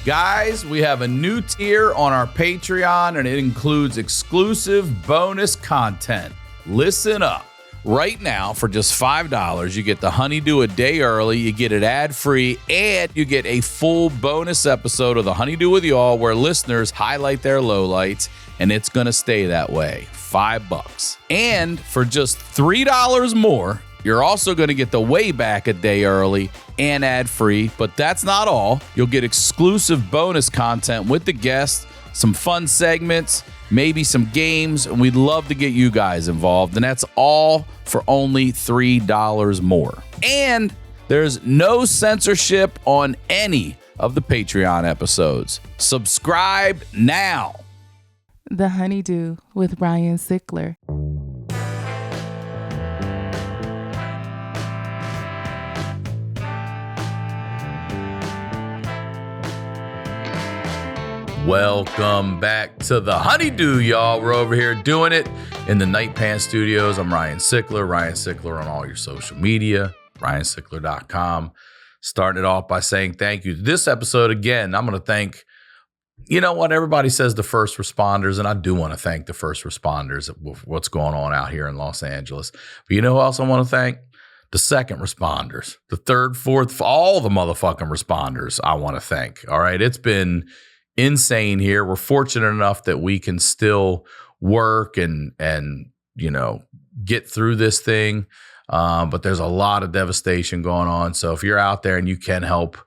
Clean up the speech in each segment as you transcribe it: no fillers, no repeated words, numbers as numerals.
Guys, we have a new tier on our Patreon, and it includes exclusive bonus content. Listen up. Right now, for just $5, you get the Honeydew a day early, you get it ad-free, and you get a full bonus episode of the Honeydew with y'all where listeners highlight their lowlights, and it's going to stay that way. $5. And for just $3 more, you're also going to get the Wayback a day early and ad-free, but that's not all. You'll get exclusive bonus content with the guests, some fun segments, maybe some games, and we'd love to get you guys involved, and that's all for only $3 more. And there's no censorship on any of the Patreon episodes. Subscribe now. The Honeydew with Ryan Sickler. Welcome back to the Honeydew, y'all. We're over here doing it in the Night Pants Studios. I'm Ryan Sickler on all your social media, ryansickler.com. Starting it off by saying thank you. This episode, again, I'm going to thank, you know what, everybody says the first responders, and I do want to thank the first responders with what's going on out here in Los Angeles. But you know who else I want to thank? The second responders, the third, fourth, all the motherfucking responders I want to thank. All right, it's been insane here. We're fortunate enough that we can still work and you know, get through this thing. But there's a lot of devastation going on. So if you're out there and you can help,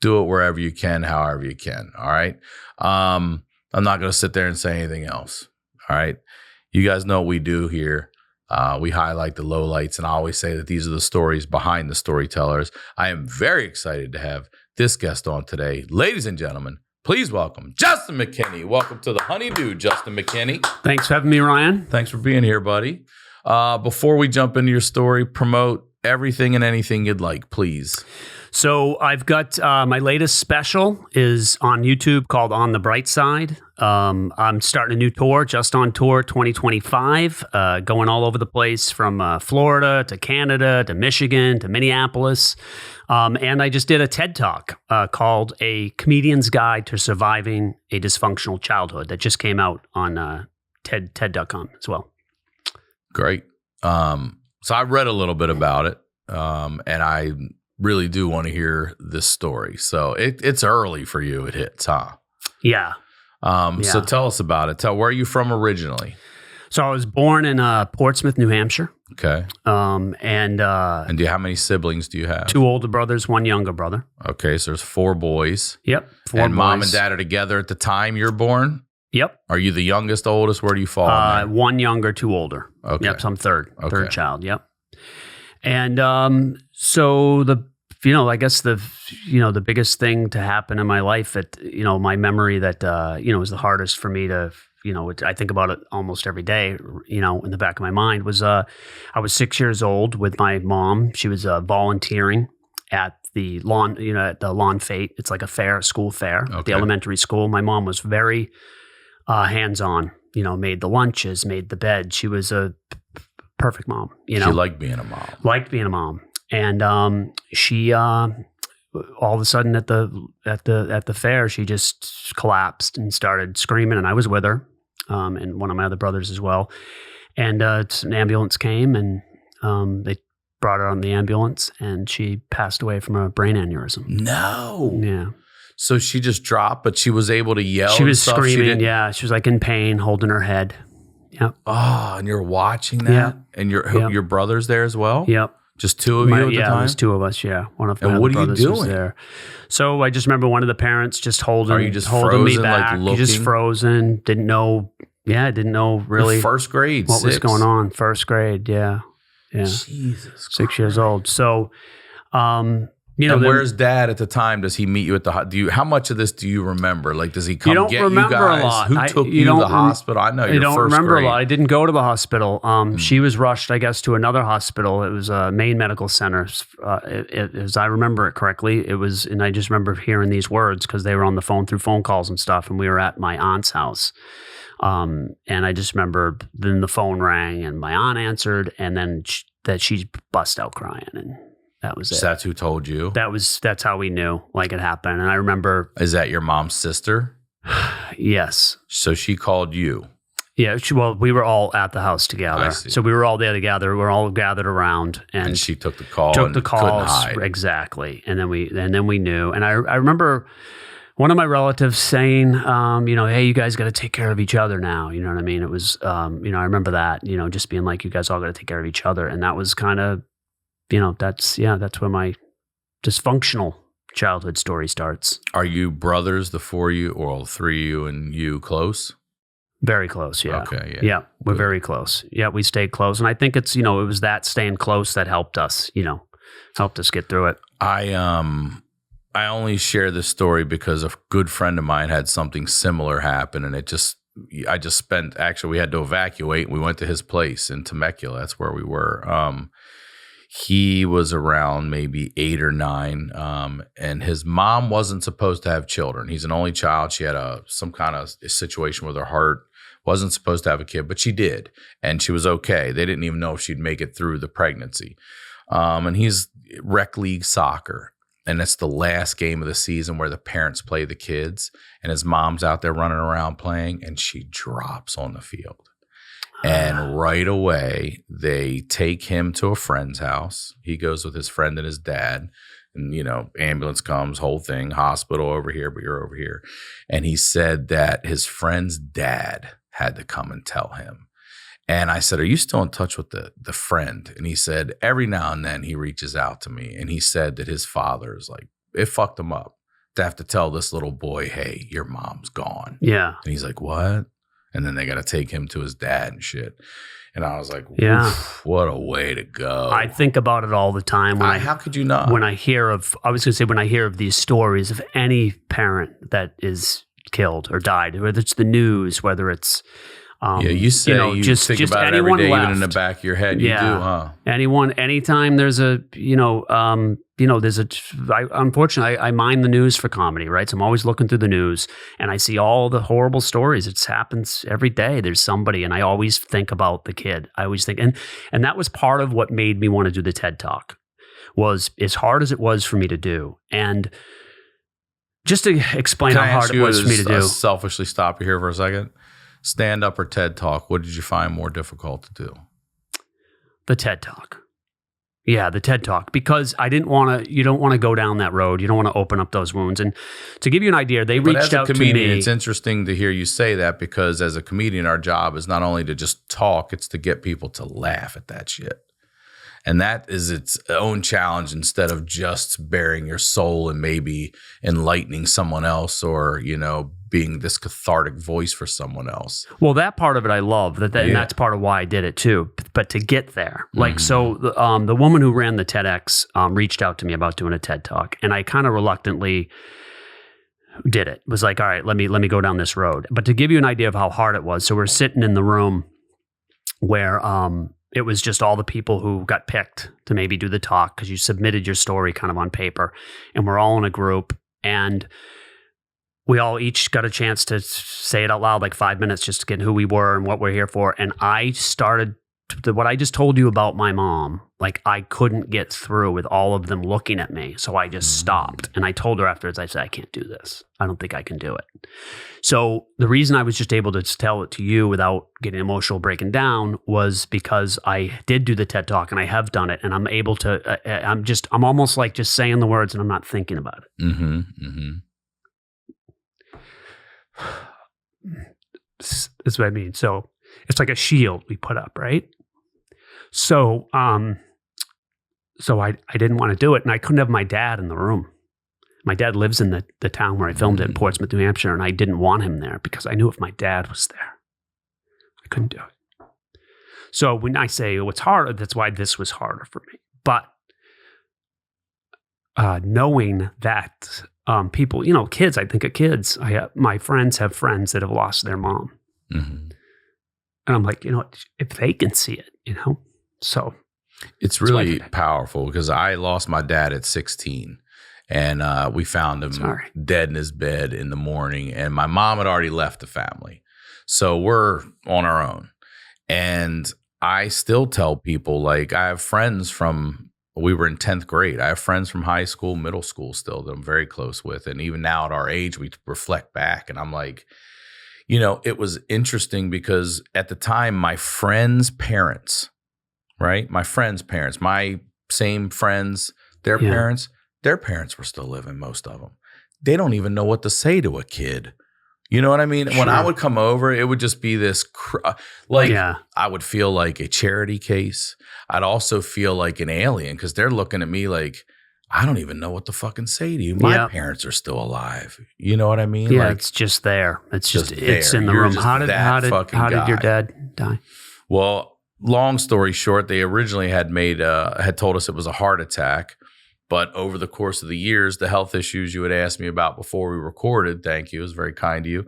do it wherever you can, however you can. All right. I'm not going to sit there and say anything else. All right. You guys know what we do here. We highlight the lowlights, and I always say that these are the stories behind the storytellers. I am very excited to have this guest on today. Ladies and gentlemen, please welcome Juston McKinney. Welcome to the Honeydew, Juston McKinney. Thanks for having me, Ryan. Thanks for being here, buddy. Before we jump into your story, promote everything and anything you'd like, please. So I've got my latest special is on YouTube called On the Brightside. I'm starting a new tour, Just on Tour 2025, going all over the place from Florida to Canada to Michigan to Minneapolis. And I just did a TED Talk called A Comedian's Guide to Surviving a Dysfunctional Childhood that just came out on TED.com as well. Great. So I read a little bit about it, and I really do want to hear this story. So it's early for you. It hits, huh? Yeah. So tell us about it. Where are you from originally? So I was born in Portsmouth, New Hampshire. Okay. And how many siblings do you have? 2 older brothers, 1 younger brother. Okay, so there's 4 boys. Yep. 4 and boys. Mom and Dad are together at the time you're born? Yep. Are you the youngest, oldest? Where do you fall in there? 1 younger, 2 older. Okay. Yep, so I'm third child. Yep. And so I guess the biggest thing to happen in my life my memory that, was the hardest for me to, I think about it almost every day, in the back of my mind was, I was 6 years old with my mom. She was volunteering at the lawn, at the lawn fete. It's like a fair, school fair at the elementary school. My mom was very hands-on, made the lunches, made the bed. She was a perfect mom, She liked being a mom. Liked being a mom. And she all of a sudden at the fair, she just collapsed and started screaming, and I was with her, and one of my other brothers as well. And an ambulance came, and they brought her on the ambulance, and she passed away from a brain aneurysm. No. Yeah. So she just dropped, but she was able to yell. She was screaming. She was like in pain, holding her head. Yep. Oh, and you're watching that, and your brother's there as well. Yep. Just 2 of you at the time? Yeah, it was 2 of us, yeah. One of my and what are you brothers was doing? there. So I just remember one of the parents just holding Are you just holding frozen, me back. like looking? Just frozen. Didn't know really You're first grade, what was going on. First grade, yeah. Jesus 6 years old. So, and where's Dad at the time? Does he meet you at the how much of this do you remember? Like, does he come get you guys? You don't remember a lot. Who took you to the hospital? I know you're first grade. I don't remember a lot. I didn't go to the hospital. She was rushed, I guess, to another hospital. It was a Maine Medical Center. As I remember it correctly, it was, and I just remember hearing these words because they were on the phone through phone calls and stuff, and we were at my aunt's house. And I just remember then the phone rang and my aunt answered, and then she bust out crying, and That was it. So that's who told you? That's how we knew like it happened. And I remember. Is that your mom's sister? Yes. So she called you. Yeah. Well, we were all at the house together. I see. So we were all there together. We were all gathered around, and she took the call. Couldn't hide. Exactly. And then we knew. And I remember one of my relatives saying, hey, you guys got to take care of each other now. You know what I mean? It was, I remember that, just being like, you guys all got to take care of each other. And that was kind of, that's where my dysfunctional childhood story starts. Are you brothers, the four of you, or all three of you and you close? Very close, yeah. Okay, yeah. We're very close. Yeah, we stayed close. And I think it's, it was that staying close that helped us, helped us get through it. I only share this story because a good friend of mine had something similar happen, and we had to evacuate. We went to his place in Temecula. That's where we were. He was around maybe 8 or 9, and his mom wasn't supposed to have children. He's an only child. She had some kind of situation with her heart. Wasn't supposed to have a kid, but she did, and she was okay. They didn't even know if she'd make it through the pregnancy. And he's rec league soccer, and it's the last game of the season where the parents play the kids, and his mom's out there running around playing, and she drops on the field. And right away, they take him to a friend's house. He goes with his friend and his dad. And, ambulance comes, whole thing, hospital over here, but you're over here. And he said that his friend's dad had to come and tell him. And I said, are you still in touch with the friend? And he said, every now and then he reaches out to me. And he said that his father is like, it fucked him up to have to tell this little boy, hey, your mom's gone. Yeah. And he's like, what? And then they got to take him to his dad and shit. And I was like, yeah, what a way to go. I think about it all the time. How could you not? When I hear of these stories of any parent that is killed or died, whether it's the news, whether it's, you say you just think about it every day, even in the back of your head. You do, huh? Anytime there's unfortunately, I mind the news for comedy, right? So I'm always looking through the news and I see all the horrible stories. It happens every day. There's somebody, and I always think about the kid. I always think, and that was part of what made me want to do the TED Talk, was as hard as it was for me to do. And just to explain how hard it was for me to do. Selfishly stop you here for a second. Stand up or TED Talk, what did you find more difficult to do? The TED Talk. Yeah, the TED Talk, because you don't want to go down that road. You don't want to open up those wounds. And to give you an idea, they reached out to me. As a comedian, it's interesting to hear you say that, because as a comedian, our job is not only to just talk, it's to get people to laugh at that shit. And that is its own challenge, instead of just bearing your soul and maybe enlightening someone else, or, being this cathartic voice for someone else. Well, that part of it I love, and that's part of why I did it too. But to get there, so the woman who ran the TEDx reached out to me about doing a TED Talk, and I kind of reluctantly did it. Was like, all right, let me go down this road. But to give you an idea of how hard it was, so we're sitting in the room where it was just all the people who got picked to maybe do the talk, because you submitted your story kind of on paper, and we're all in a group, and we all each got a chance to say it out loud, like 5 minutes, just to get who we were and what we're here for. And I started what I just told you about my mom. Like, I couldn't get through with all of them looking at me. So I just stopped. And I told her afterwards, I said, I can't do this. I don't think I can do it. So the reason I was just able to tell it to you without getting emotional, breaking down, was because I did do the TED Talk, and I have done it. And I'm able to, I'm almost like just saying the words and I'm not thinking about it. Mm-hmm. Mm-hmm. That's what I mean. So it's like a shield we put up, right? So, I didn't want to do it, and I couldn't have my dad in the room. My dad lives in the town where I filmed it, in Portsmouth, New Hampshire, and I didn't want him there because I knew if my dad was there, I couldn't do it. So when I say it's harder, that's why this was harder for me. But knowing that people, kids, I think of kids. My friends have friends that have lost their mom. Mm-hmm. And I'm like, if they can see it, so. It's really powerful, because I lost my dad at 16, and we found him dead in his bed in the morning, and my mom had already left the family. So we're on our own. And I still tell people, like, I have friends from we were in 10th grade. I have friends from high school, middle school still that I'm very close with. And even now at our age, we reflect back and I'm like, it was interesting because at the time, my friends' parents, right? My friends' parents, my same friends, their parents were still living, most of them. They don't even know what to say to a kid. You know what I mean? Sure. When I would come over, it would just be this, I would feel like a charity case. I'd also feel like an alien because they're looking at me like, I don't even know what to fucking say to you. My parents are still alive. You know what I mean? Yeah, it's just there. It's just it's in the room. How did your dad die? Well, long story short, they originally had told us it was a heart attack. But over the course of the years, the health issues you had asked me about before we recorded, thank you, it was very kind of you,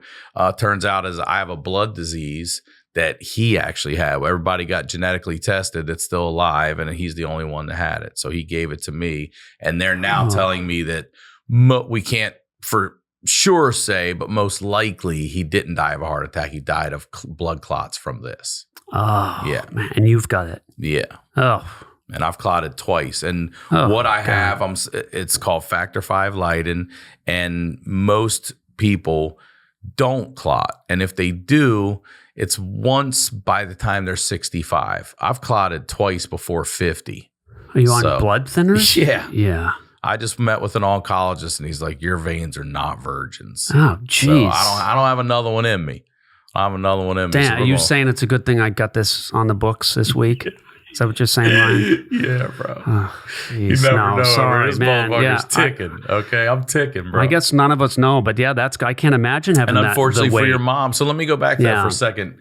turns out as I have a blood disease that he actually had. Everybody got genetically tested that's still alive, and he's the only one that had it. So he gave it to me, and they're now telling me that we can't for sure say, but most likely he didn't die of a heart attack. He died of blood clots from this. Oh, yeah, man, and you've got it. Yeah. Oh. And I've clotted twice. And what I have, it's called factor V Leiden. And most people don't clot. And if they do, it's once by the time they're 65. I've clotted twice before 50. Are you on blood thinners? Yeah. Yeah. I just met with an oncologist and he's like, your veins are not virgins. Oh, geez. So I don't have another one in me. I have another one in me. Dan, are you saying it's a good thing I got this on the books this week? Is that what you're saying, Ryan? Yeah, bro. Oh, you never know. Sorry, this man. motherfucker's ticking. Okay, I'm ticking, bro. I guess none of us know, but yeah, I can't imagine having that. And unfortunately for your mom. So let me go back to that for a second.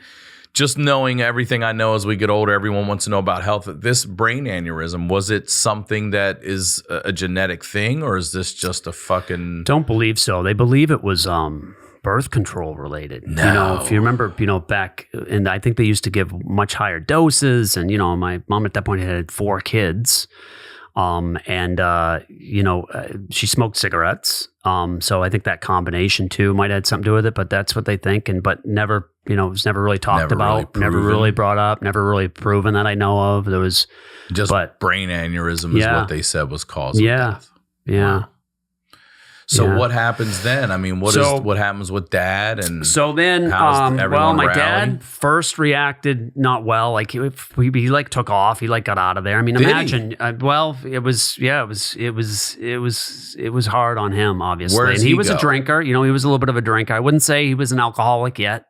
Just knowing everything I know as we get older, everyone wants to know about health. This brain aneurysm, was it something that is a genetic thing, or is this just a fucking... Don't believe so. They believe it was birth control related. No. If you remember, back, and I think they used to give much higher doses. And, my mom at that point had 4 kids. She smoked cigarettes. So I think that combination too might have had something to do with it, but that's what they think. But never, it was never really talked about, never really brought up, never really proven that I know of. There was just brain aneurysm is what they said was causing death. Yeah. Wow. So what happens then? I mean, what happens with dad? And so then, my dad first reacted not well. Like he took off. He got out of there. I mean, imagine. It was hard on him, obviously. And he was a drinker. He was a little bit of a drinker. I wouldn't say he was an alcoholic yet.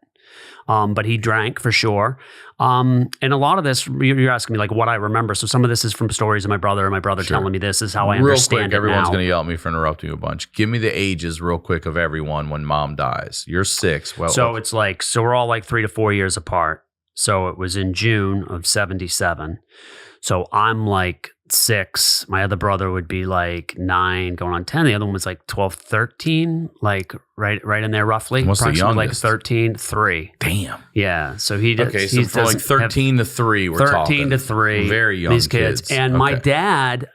But he drank for sure. And a lot of this, you're asking me what I remember. So some of this is from stories of my brother telling me this is how I understand it now. Everyone's going to yell at me for interrupting you a bunch. Give me the ages real quick of everyone when mom dies. You're 6. Well, so it's so we're all 3 to 4 years apart. So it was in June of 77. So I'm 6. My other brother would be 9 going on 10. The other one was 12, 13, right in there roughly. What's the youngest? 13, 3. Damn. Yeah. So he did. Okay, so from 13 to 3, we're 13 talking. to 3. Very young these kids. And my Okay. dad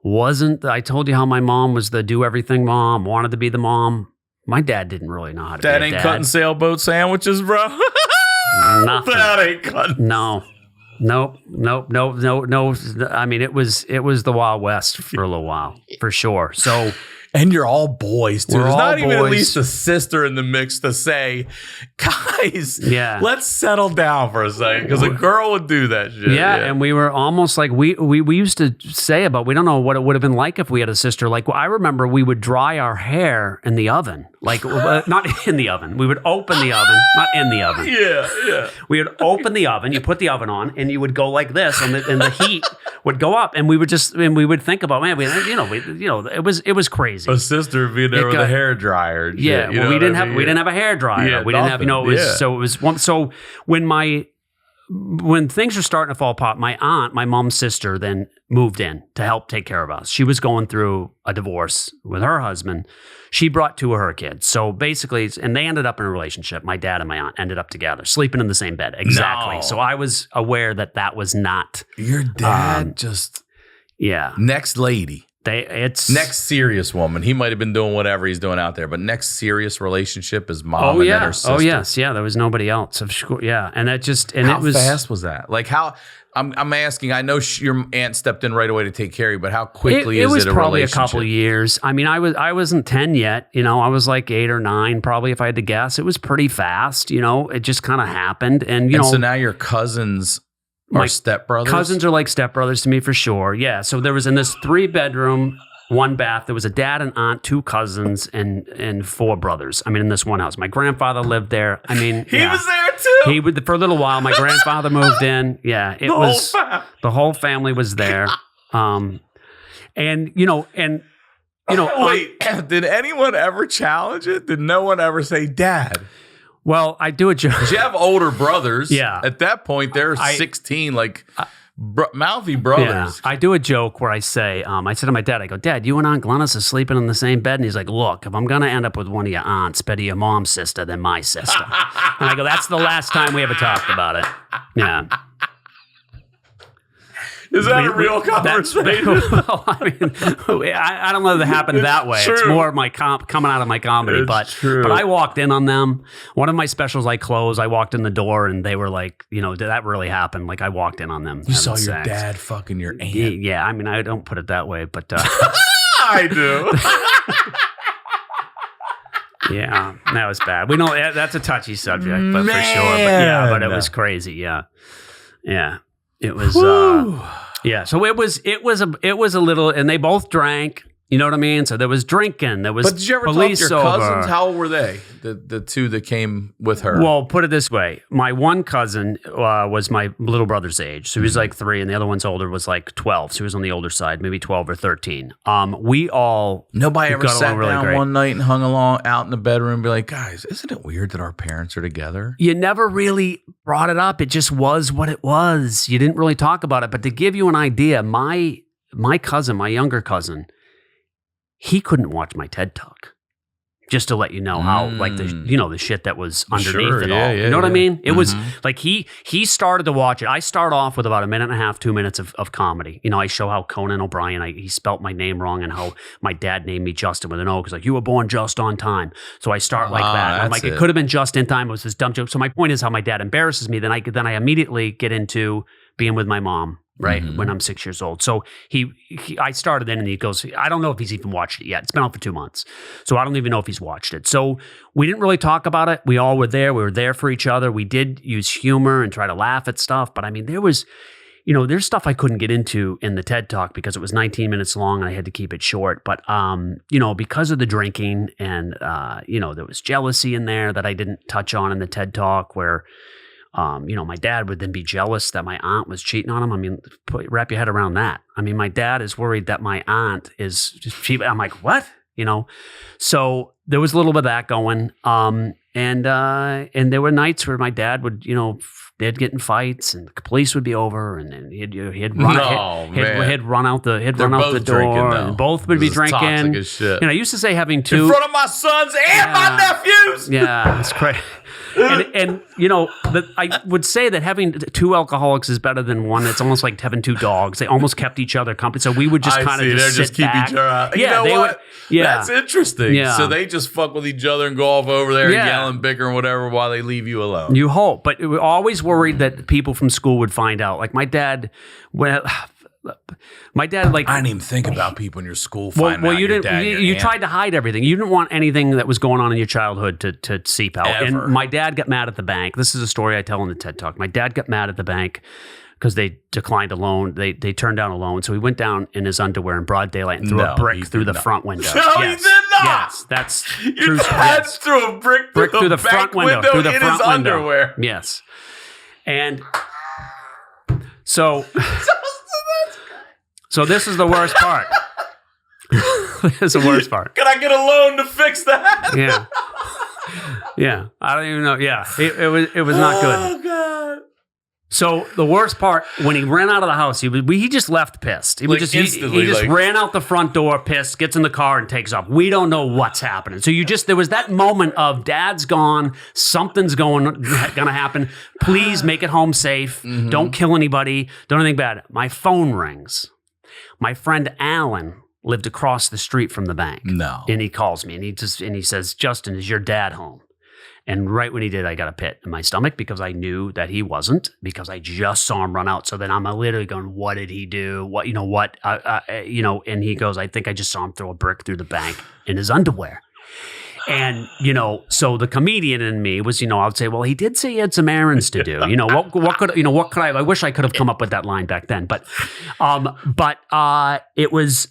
wasn't, I told you how my mom was the do everything mom, wanted to be the mom. My dad didn't really know how to be a dad. That ain't cutting sailboat sandwiches, bro. Nothing. That ain't cutting. No. Nope. I mean, it was the Wild West for a little while, for sure. So, and you're all boys, too. There's not even at boys. least a sister in the mix to say, guys, let's settle down for a second, because a girl would do that shit. Yeah, and we were almost we used to say we don't know what it would have been like if we had a sister. I remember we would dry our hair in the oven. Not in the oven. We would open the oven, not in the oven. Yeah. We would open the oven, you put the oven on, and you would go like this, and the heat would go up, and we would think about, man, it was crazy. A sister being there with a hair dryer. We didn't have a hair dryer. Yeah, we didn't have, so when things were starting to fall apart, my aunt, my mom's sister, then moved in to help take care of us. She was going through a divorce with her husband. She brought 2 of her kids. So basically, and they ended up in a relationship. My dad and my aunt ended up together, sleeping in the same bed. Exactly. No. So I was aware that was not. Your dad next lady. Next serious woman. He might have been doing whatever he's doing out there, but next serious relationship is mom and then her sister. Oh yes, yeah. There was nobody else. Yeah, and that just how fast was that? I'm asking. I know your aunt stepped in right away to take care of you, but how quickly it is was it a probably a relationship? couple of years. I mean, I wasn't 10 yet. I was like 8 or 9, probably, if I had to guess. It was pretty fast. It just kind of happened, and so now your cousins are stepbrothers. Cousins are like stepbrothers to me for sure. Yeah. So there was in this 3-bedroom. 1 bath. There was a dad and aunt, 2 cousins, and 4 brothers. I mean, in this one house. My grandfather lived there. I mean, he was there too. He would for a little while. My grandfather moved in. Yeah, the whole family was there. Wait, did anyone ever challenge it? Did no one ever say, "Dad"? Well, I do a joke. You have older brothers. Yeah. At that point, they're 16. Mouthy brothers. Yeah, I do a joke where I say, I said to my dad, I go, Dad, you and Aunt Glennis are sleeping in the same bed? And he's like, look, if I'm going to end up with one of your aunts, better your mom's sister than my sister. And I go, that's the last time we ever talked about it. Yeah. Is that a real conversation? Well, I mean, I don't know that it happened that way. True. It's more of my coming out of my comedy. True. But I walked in on them. One of my specials I closed. I walked in the door and they were like, did that really happen? Like I walked in on them. You saw your dad fucking your aunt. Yeah, I mean, I don't put it that way, but I do. Yeah, that was bad. We know that's a touchy subject, but for sure. But it was crazy. Yeah. It was, yeah. So it was a little, and they both drank. You know what I mean? So there was drinking. There was. But did you ever talk to your cousins? How old were they? The 2 that came with her. Well, put it this way: my one cousin was my little brother's age, so he was like 3, and the other one's older was like 12. So he was on the older side, maybe 12 or 13. We all nobody ever sat really down great. one night and hung along out in the bedroom and be like, guys, isn't it weird that our parents are together? You never really brought it up. It just was what it was. You didn't really talk about it. But to give you an idea, my cousin, my younger cousin, he couldn't watch my TED Talk. Just to let you know how, like, the shit that was underneath it all. You know what I mean? It was like he started to watch it. I start off with about 1.5 minutes, 2 minutes of comedy. I show how Conan O'Brien, he spelt my name wrong, and how my dad named me Justin with an O, because like, you were born just on time. So I start like that. I'm like, it could have been just in time. It was this dumb joke. So my point is how my dad embarrasses me. Then I immediately get into being with my mom. Right, when I'm 6 years old. So I started in, and he goes, I don't know if he's even watched it yet. It's been out for 2 months. So I don't even know if he's watched it. So we didn't really talk about it. We all were there. We were there for each other. We did use humor and try to laugh at stuff. But I mean, there was, there's stuff I couldn't get into in the TED Talk because it was 19 minutes long and I had to keep it short. But, because of the drinking and, there was jealousy in there that I didn't touch on in the TED Talk where, my dad would then be jealous that my aunt was cheating on him. I mean, wrap your head around that. I mean, my dad is worried that my aunt is just cheating. I'm like, what? So there was a little bit of that going. And there were nights where my dad would, they'd get in fights and the police would be over, and then he'd run out the door, and both would be drinking. Toxic as shit. I used to say having 2 in front of my sons and my nephews. Yeah, it's crazy. And I would say that having 2 alcoholics is better than one. It's almost like having 2 dogs. They almost kept each other company. So we would just kind of just keep each other out. Yeah, you know what? That's interesting. Yeah. So they just fuck with each other and go off over there and yell and bicker and whatever while they leave you alone. You hope, but we were always worried that people from school would find out. Like my dad, I didn't even think about people in your school finding out. You didn't. You tried to hide everything. You didn't want anything that was going on in your childhood to seep out. Ever. And my dad got mad at the bank. This is a story I tell in the TED Talk. My dad got mad at the bank because they declined a loan. They turned down a loan. So he went down in his underwear in broad daylight and threw a brick through the front window. No, he did not. Yes, that's your dad threw a brick through the front window through the in front his window. Underwear. Yes, and so. So this is the worst part. This is the worst part. Can I get a loan to fix that? Yeah. I don't even know. Yeah, it was not good. Oh God. So the worst part, when he ran out of the house, he just left pissed. He just ran out the front door pissed, gets in the car and takes off. We don't know what's happening. So there was that moment of dad's gone, something's gonna happen. Please make it home safe. Mm-hmm. Don't kill anybody. Don't do anything bad. My phone rings. My friend Alan lived across the street from the bank. No. And he calls me and he says, Justin, is your dad home? And right when he did, I got a pit in my stomach because I knew that he wasn't, because I just saw him run out. So then I'm literally going, what did he do? What, and he goes, I think I just saw him throw a brick through the bank in his underwear. And, so the comedian in me was, I would say, well, he did say he had some errands to do. What could I wish I could have come up with that line back then. But it was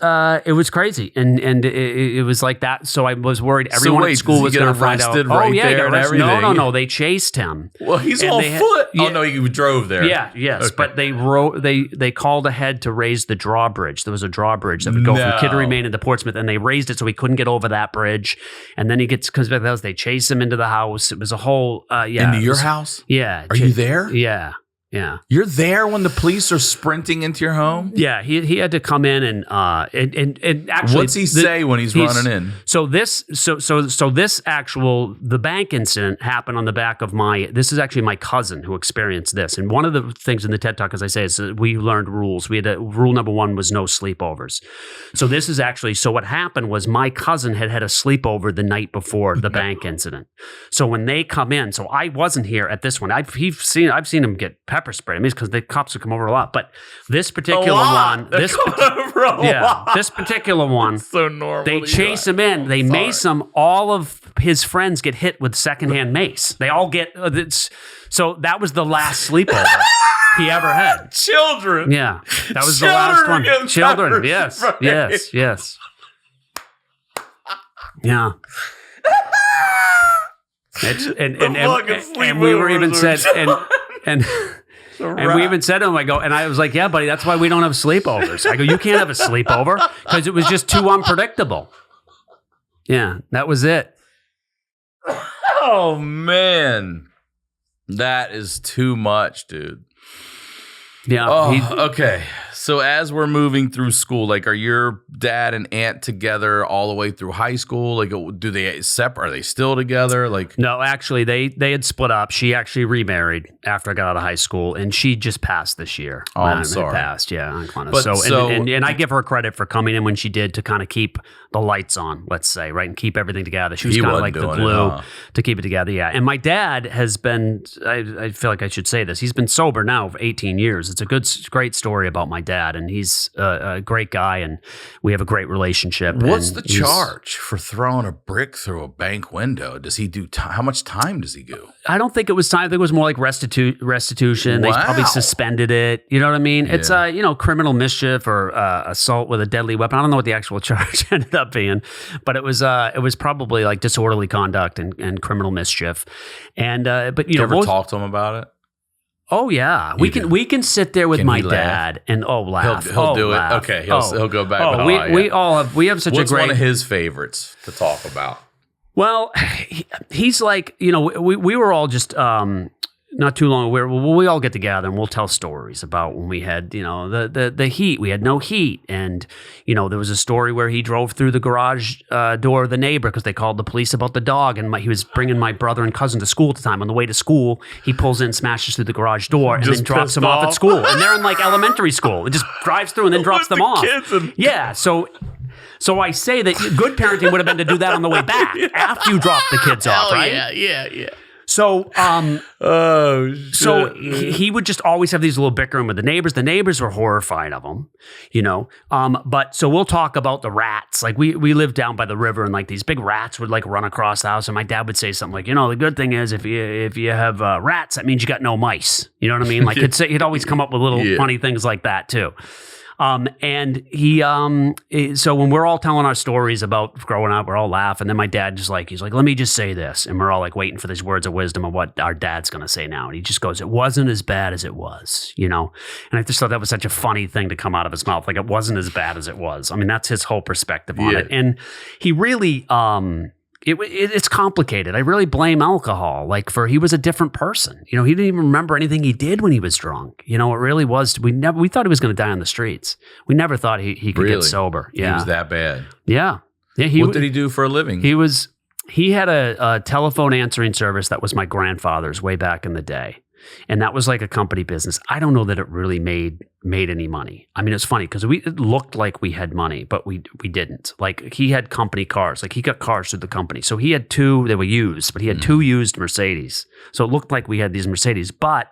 crazy. And it was like that. So I was worried everyone at school was going to find out. Right, he got arrested. No. They chased him. Well, he's on foot. Yeah. Oh, no, you drove there. Yeah, yes. Okay. But they called ahead to raise the drawbridge. There was a drawbridge that would go from Kittery, Maine into Portsmouth, and they raised it so he couldn't get over that bridge. And then he comes back to the house. They chase him into the house. It was a whole, Into your house? Yeah. Are you there? Yeah. Yeah. You're there when the police are sprinting into your home? Yeah. He had to come in and actually. What's he say when he's running in? So this actual, the bank incident happened on the back of this is actually my cousin who experienced this. And one of the things in the TED Talk, as I say, is we learned rules. We had rule number 1 was no sleepovers. So this is actually, so what happened was my cousin had a sleepover the night before the bank incident. So when they come in, so I wasn't here at this one. I've seen him get pepper spray. I mean, because the cops would come over a lot. But this particular one, this particular one, so normal. They chase him in. They mace him. All of his friends get hit with secondhand mace. They all get. So that was the last sleepover he ever had. Children. Yeah, that was the last one. Children. Yes. Yes. Yes. Yeah. And we were even said and we even said to him, I was like, yeah, buddy, that's why we don't have sleepovers. I go, you can't have a sleepover because it was just too unpredictable. Yeah, that was it. Oh, man. That is too much, dude. Yeah. Okay. So as we're moving through school, are your dad and aunt together all the way through high school? Do they separate? Are they still together? No, actually, they had split up. She actually remarried after I got out of high school, and she just passed this year. Oh, I'm sorry. Passed, yeah. And I give her credit for coming in when she did to kind of keep the lights on, let's say, right, and keep everything together. She was kind of like the glue to keep it together, yeah. And my dad has been, I feel like I should say this, he's been sober now for 18 years. It's a great story about my dad, and he's a great guy, and we have a great relationship. What's the charge for throwing a brick through a bank window? Does he do how much time does he do? I don't think it was time. I think it was more like restitution. Wow. They probably suspended it. You know what I mean? Yeah. It's criminal mischief or assault with a deadly weapon. I don't know what the actual charge ended up being, but it was probably like disorderly conduct and criminal mischief. And but you ever talk to him about it? Oh yeah, we can sit there with my dad and laugh. He'll do it. Okay, he'll go back. We have such What's a great. One of his favorites to talk about? Well, he's like, we were all just not too long ago, we all get together and we'll tell stories about when we had, the heat. We had no heat. And, there was a story where he drove through the garage door of the neighbor because they called the police about the dog. And he was bringing my brother and cousin to school at the time. On the way to school, he pulls in, smashes through the garage door, and then drops them off at school. And they're in elementary school. It just drives through and then drops them off. Yeah. So I say that good parenting would have been to do that on the way back after you drop the kids off, right? Yeah. So, he would just always have these little bickering with the neighbors. The neighbors were horrified of him, But so we'll talk about the rats. We lived down by the river, and these big rats would run across the house. And my dad would say something the good thing is if you have rats, that means you got no mice. You know what I mean? He'd always come up with little funny things like that too. And he, so when we're all telling our stories about growing up, we're all laughing. And then my dad he's like, let me just say this. And we're all waiting for these words of wisdom of what our dad's going to say now. And he just goes, it wasn't as bad as it was, And I just thought that was such a funny thing to come out of his mouth. It wasn't as bad as it was. I mean, that's his whole perspective on it. And he really, it's complicated. I really blame alcohol. He was a different person. He didn't even remember anything he did when he was drunk. It really was. We thought he was going to die on the streets. We never thought he could get sober. Yeah, he was that bad. Yeah. What did he do for a living? He had a telephone answering service that was my grandfather's way back in the day. And that was like a company business. I don't know that it really made any money. I mean, it's funny because it looked like we had money, but we didn't. Like he had company cars. Like he got cars through the company. So he had two, they were used, but he had two used Mercedes. So it looked like we had these Mercedes, but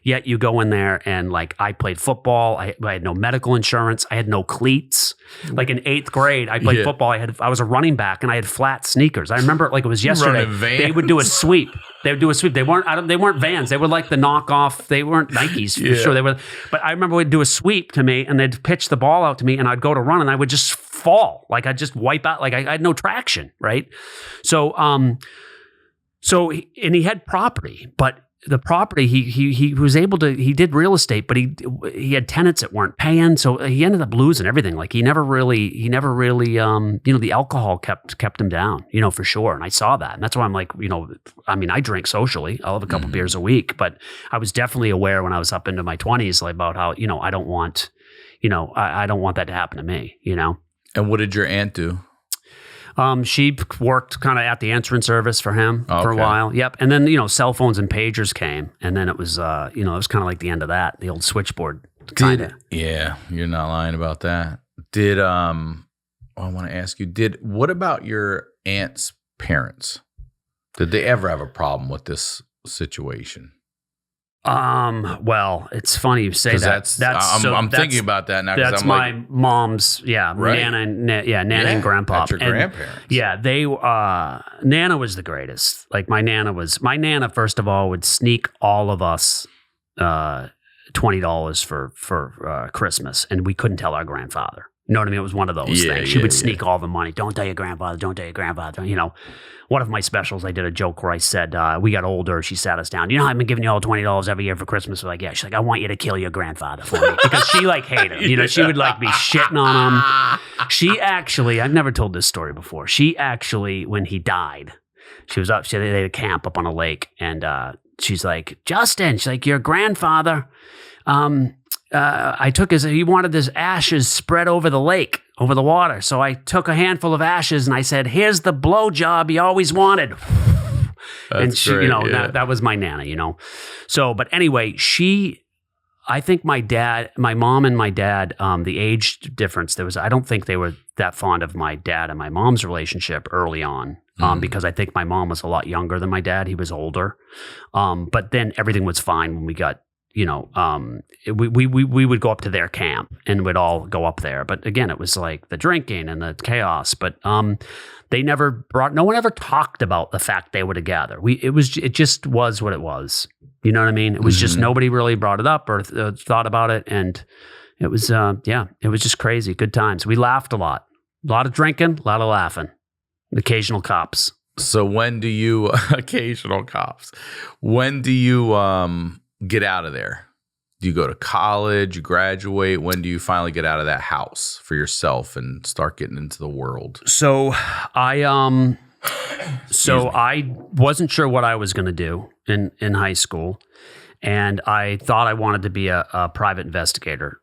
yet you go in there and like I played football. I had no medical insurance. I had no cleats. Like in 8th grade, I played football. I was a running back and I had flat sneakers. I remember it like it was yesterday. They would do a sweep. They would do a sweep. They weren't Vans. They were like the knockoff. They weren't Nikes for sure. They were, but I remember we'd do a sweep to me and they'd pitch the ball out to me and I'd go to run and I would just fall. Like I'd just wipe out. Like I had no traction. Right. So, and he had property, but the property he was able to, he did real estate, but he had tenants that weren't paying. So he ended up losing everything. Like he never really, the alcohol kept him down, for sure. And I saw that. And that's why I'm like, I drink socially. I'll have a couple beers a week, but I was definitely aware when I was up into my 20s like, about how, I don't want, I don't want that to happen to me, And what did your aunt do? She worked kind of at the answering service for him for a while. Yep. And then, cell phones and pagers came. And then it was, it was kind of like the end of that, the old switchboard. Yeah, you're not lying about that. I want to ask you, what about your aunt's parents? Did they ever have a problem with this situation? Well, it's funny you say that. I'm thinking about that now. That's my mom's, right? Nana and Grandpa. That's your grandparents. Yeah, they, Nana was the greatest. Like my Nana, first of all, would sneak all of us, $20 for Christmas, and we couldn't tell our grandfather. You know what I mean? It was one of those things. She would sneak all the money. Don't tell your grandfather. Don't tell your grandfather. One of my specials, I did a joke where I said, we got older. She sat us down. I've been giving you all $20 every year for Christmas. We're like, yeah. She's like, I want you to kill your grandfather for me. Because she hated him. She would be shitting on him. She actually, I've never told this story before. She actually, when he died, she was up, they had a camp up on a lake. And she's like, Justin, she's like, your grandfather, I took he wanted his ashes spread over the lake, over the water. So I took a handful of ashes and I said, here's the blowjob he always wanted. And she, great, that was my Nana, So, but anyway, I think my mom and my dad, the age difference, I don't think they were that fond of my dad and my mom's relationship early on. Because I think my mom was a lot younger than my dad. He was older. But then everything was fine when we got, we would go up to their camp and we'd all go up there. But again, it was like the drinking and the chaos. But no one ever talked about the fact they were together. It just was what it was. You know what I mean? It was just nobody really brought it up or thought about it. And it was, it was just crazy. Good times. We laughed a lot of drinking, a lot of laughing, occasional cops. So when do you, occasional cops, when do you, get out of there? Do you go to college, you graduate? When do you finally get out of that house for yourself and start getting into the world? So I wasn't sure what I was going to do in high school. And I thought I wanted to be a private investigator.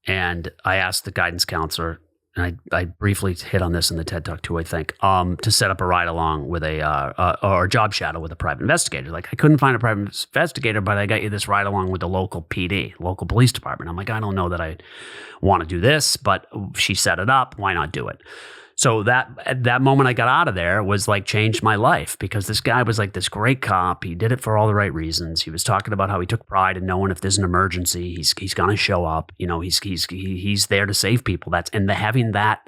And I asked the guidance counselor, and I briefly hit on this in the TED Talk too, I think, to set up a ride along with or a job shadow with a private investigator. Like I couldn't find a private investigator, but I got you this ride along with the local PD, local police department. I'm like, I don't know that I want to do this, but she set it up. Why not do it? So that moment I got out of there was like changed my life because this guy was like this great cop. He did it for all the right reasons. He was talking about how he took pride in knowing if there's an emergency, he's going to show up. He's there to save people. Having that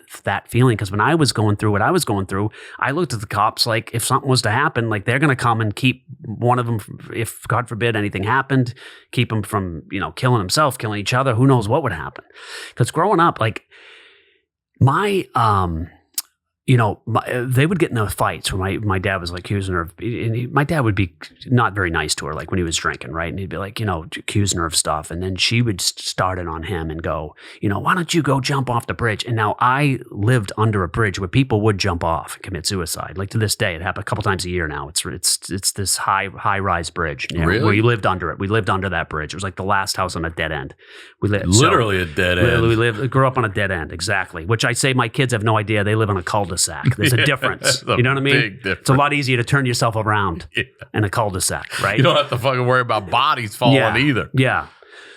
feeling. Because when I was going through what I was going through, I looked at the cops like if something was to happen, like they're going to come and keep one of them. If God forbid anything happened, keep him from killing himself, killing each other. Who knows what would happen? Because growing up, like my they would get into fights when my dad was like accusing her of, my dad would be not very nice to her, like when he was drinking, right? And he'd be like, accusing her of stuff. And then she would start it on him and go, why don't you go jump off the bridge? And now I lived under a bridge where people would jump off and commit suicide. Like to this day, it happens a couple times a year now. It's this high rise bridge. Really? Where you lived under it. We lived under that bridge. It was like the last house on a dead end. We lived literally a dead end. We grew up on a dead end, exactly. Which I say my kids have no idea. They live on a cul-de-sac. cul-de-sac. There's a difference. That's a You know what I mean? big difference. It's a lot easier to turn yourself around in a cul-de-sac, right? You don't have to fucking worry about bodies falling either. Yeah.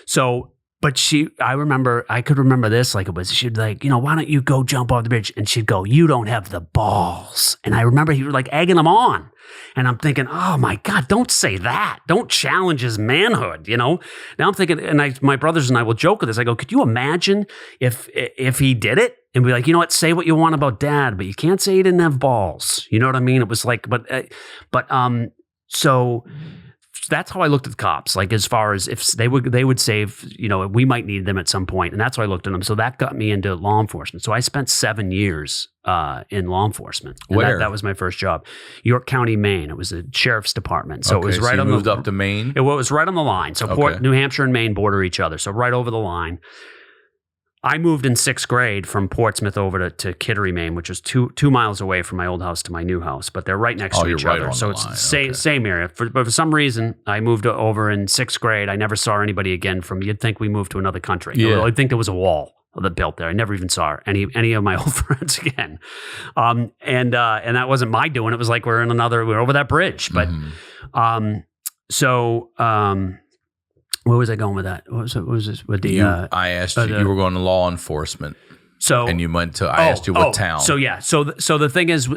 So, but I could remember this like it was, she'd like, why don't you go jump off the bridge? And she'd go, you don't have the balls. And I remember he was like egging him on. And I'm thinking, oh my God, don't say that. Don't challenge his manhood, Now I'm thinking, and my brothers and I will joke with this. I go, could you imagine if he did it? And be like, you know what, say what you want about dad, but you can't say he didn't have balls. You know what I mean? It was like, so that's how I looked at the cops. Like as far as if they would save, we might need them at some point. And that's how I looked at them. So that got me into law enforcement. So I spent 7 years in law enforcement. And Where? That was my first job. York County, Maine. It was a sheriff's department. So it was right on moved up to Maine? It was right on the line. So New Hampshire and Maine border each other. So right over the line. I moved in 6th grade from Portsmouth over to Kittery, Maine, which was two miles away from my old house to my new house, but they're right next to each other. So it's the same area. But for some reason, I moved over in 6th grade. I never saw anybody again you'd think we moved to another country. Yeah. I'd think there was a wall that built there. I never even saw any of my old friends again. And that wasn't my doing. It was like we're over that bridge. But where was I going with that? What was this with the? I asked you. You were going to law enforcement. So and you went to. I asked you what town. So yeah. So the thing is,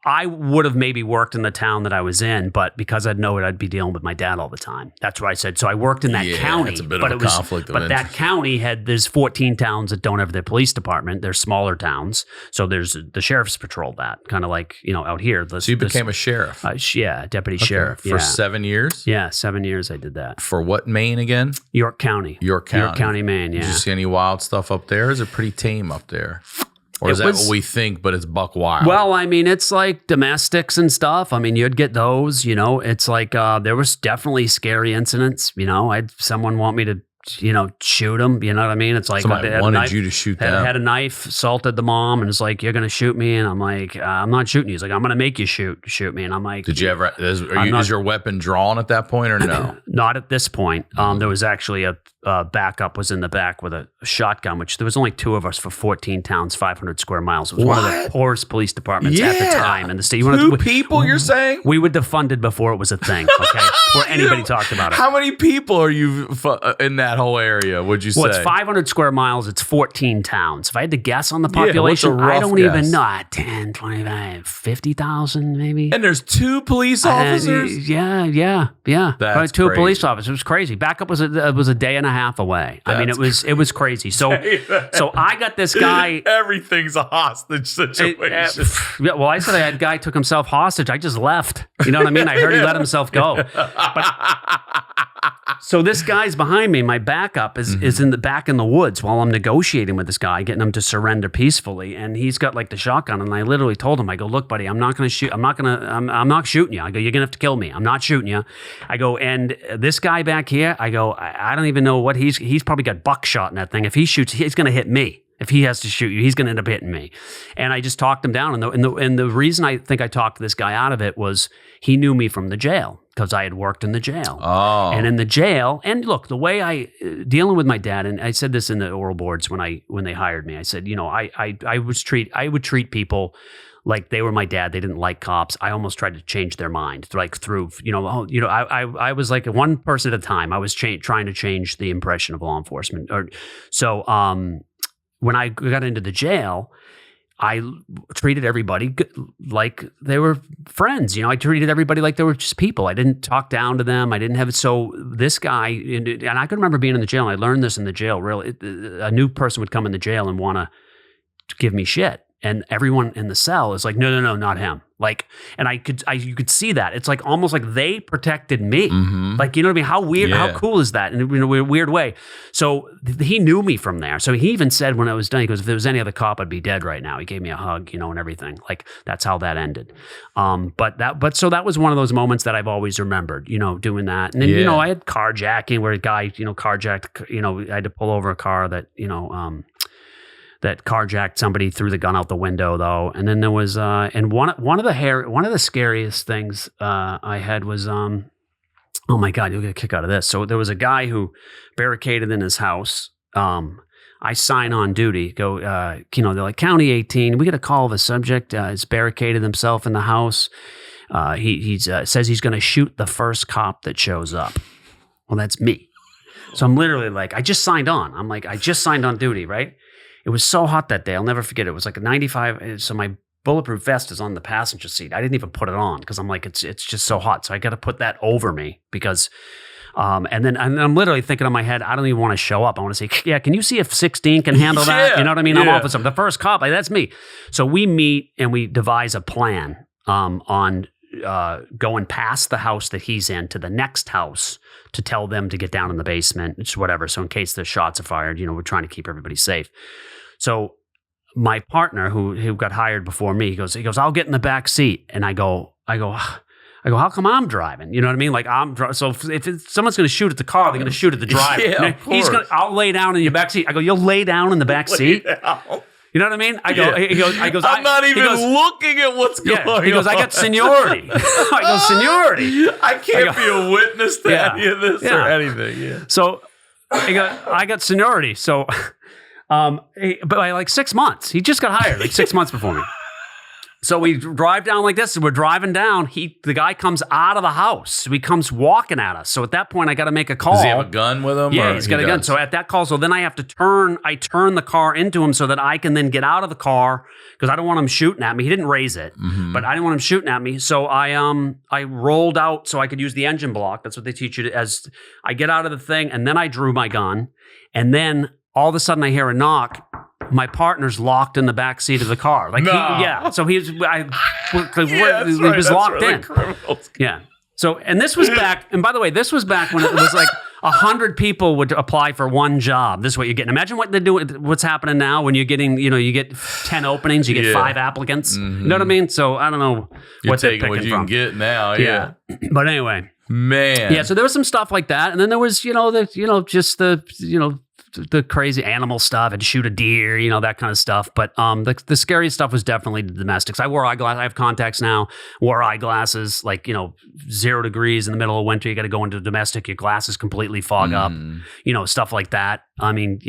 I would have maybe worked in the town that I was in, but because I'd know it, I'd be dealing with my dad all the time. That's why I said. So I worked in that county. It's a bit of a conflict of interest. That county there's 14 towns that don't have their police department. They're smaller towns. So there's the sheriff's patrol that kind of like out here. So you became a sheriff. Deputy sheriff for 7 years. Yeah, 7 years I did that. For what Maine again? York County. York County, Maine. Yeah. Did you see any wild stuff up there? Is it pretty tame up there? Or is that what we think, but it's buck wild? Well, I mean, it's like domestics and stuff. I mean, you'd get those, It's like there was definitely scary incidents, someone want me to, shoot them, you know what I mean? It's like somebody wanted you to shoot them. Had a knife, assaulted the mom, and it's like, you're going to shoot me? And I'm like, I'm not shooting you. He's like, I'm going to make you shoot me. And I'm like, did you ever, is your weapon drawn at that point or no? Not at this point. There was actually a backup was in the back with a shotgun, which there was only 2 of us for 14 towns, 500 square miles. It was one of the poorest police departments at the time in the state. 2 people, you're saying? We were defunded before it was a thing, okay? Before anybody talked about it. How many people are you in that whole area, would you say? Well, it's 500 square miles. It's 14 towns. If I had to guess on the population, I don't even know. 10, 25, 50,000 maybe. And there's 2 police officers? Yeah. That's probably 2 crazy. police officers. It was crazy. Backup was a day and a half away. I mean, it was crazy. So I got this guy. Everything's a hostage situation. Well, I said I had a guy took himself hostage. I just left. You know what I mean? I heard he let himself go. So this guy's behind me. My backup is in the back in the woods while I'm negotiating with this guy, getting him to surrender peacefully. And he's got like the shotgun. And I literally told him, I go, look, buddy, I'm not going to shoot. I'm not shooting you. I go, you're going to have to kill me. I'm not shooting you. I go, and this guy back here, I go, I don't even know what he's probably got buckshot in that thing. If he shoots, he's going to hit me. If he has to shoot you, he's going to end up hitting me. And I just talked him down. And the reason I think I talked this guy out of it was he knew me from the jail because I had worked in the jail. Oh. And in the jail, and look, the way dealing with my dad, and I said this in the oral boards when they hired me, I said, I would treat people like they were my dad. They didn't like cops. I almost tried to change their mind, like through, I was like one person at a time. I was trying to change the impression of law enforcement. When I got into the jail, I treated everybody like they were friends. I treated everybody like they were just people. I didn't talk down to them. I didn't have it. So this guy, and I can remember being in the jail. And I learned this in the jail. Really, a new person would come in the jail and want to give me shit. And everyone in the cell is like, no, not him. Like, and you could see that. It's like almost like they protected me. Mm-hmm. Like, you know what I mean? How weird, how cool is that in a weird way? So he knew me from there. So he even said when I was done, he goes, if there was any other cop, I'd be dead right now. He gave me a hug, and everything. Like, that's how that ended. So that was one of those moments that I've always remembered, doing that. And then, I had carjacking where a guy, carjacked, I had to pull over a car that, that carjacked somebody, threw the gun out the window though. And then there was, and one of the scariest things I had was, oh my God, you'll get a kick out of this. So there was a guy who barricaded in his house. I sign on duty. Go, they're like, County 18. We get a call of a subject. Has barricaded himself in the house. He says he's going to shoot the first cop that shows up. Well, that's me. So I'm literally like, I just signed on. I'm like, I just signed on duty, right? It was so hot that day. I'll never forget it. It was like a 95. So my bulletproof vest is on the passenger seat. I didn't even put it on because I'm like, it's just so hot. So I got to put that over me because, and I'm literally thinking in my head, I don't even want to show up. I want to say, yeah, can you see if 16 can handle that? You know what I mean? I'm off with something. The first cop, like, that's me. So we meet and we devise a plan on going past the house that he's in to the next house to tell them to get down in the basement, just whatever. So in case the shots are fired, we're trying to keep everybody safe. So my partner who got hired before me, he goes, I'll get in the back seat. And I go, how come I'm driving? You know what I mean? Like so if someone's going to shoot at the car, they're going to shoot at the driver. Yeah, I'll lay down in your back seat. I go, you'll lay down in the back seat? You know what I mean? I go, he goes, I'm not even looking at what's going on. He goes, I got seniority. I go, seniority? I can't be a witness to any of this or anything. Yeah. So he goes, I got seniority. So, but by like 6 months, he just got hired like 6 months before me. So we drive down like this, and we're driving down. The guy comes out of the house. He comes walking at us. So at that point, I got to make a call. Does he have a gun with him? Yeah, he's got a gun. So at that call, so then I have to turn the car into him so that I can then get out of the car because I don't want him shooting at me. He didn't raise it, but I didn't want him shooting at me. So I rolled out so I could use the engine block. That's what they teach you as I get out of the thing, and then I drew my gun, and then all of a sudden I hear a knock. My partner's locked in the back seat of the car. Like, so he was locked in. Yeah. So, and this was back, and by the way, this was back when it was like 100 people would apply for one job. This is what you're getting. Imagine what they're doing, what's happening now when you're getting, you get 10 openings, you get 5 applicants. You know what I mean? So I don't know you're what they're taking picking what you from. can get now. Yeah. But anyway. Man. Yeah. So there was some stuff like that. And then there was, the crazy animal stuff and shoot a deer, that kind of stuff. But the scariest stuff was definitely the domestics. I wore eyeglasses. I have contacts now. Wore eyeglasses, 0 degrees in the middle of winter. You got to go into domestic. Your glasses completely fog up. Stuff like that. I mean,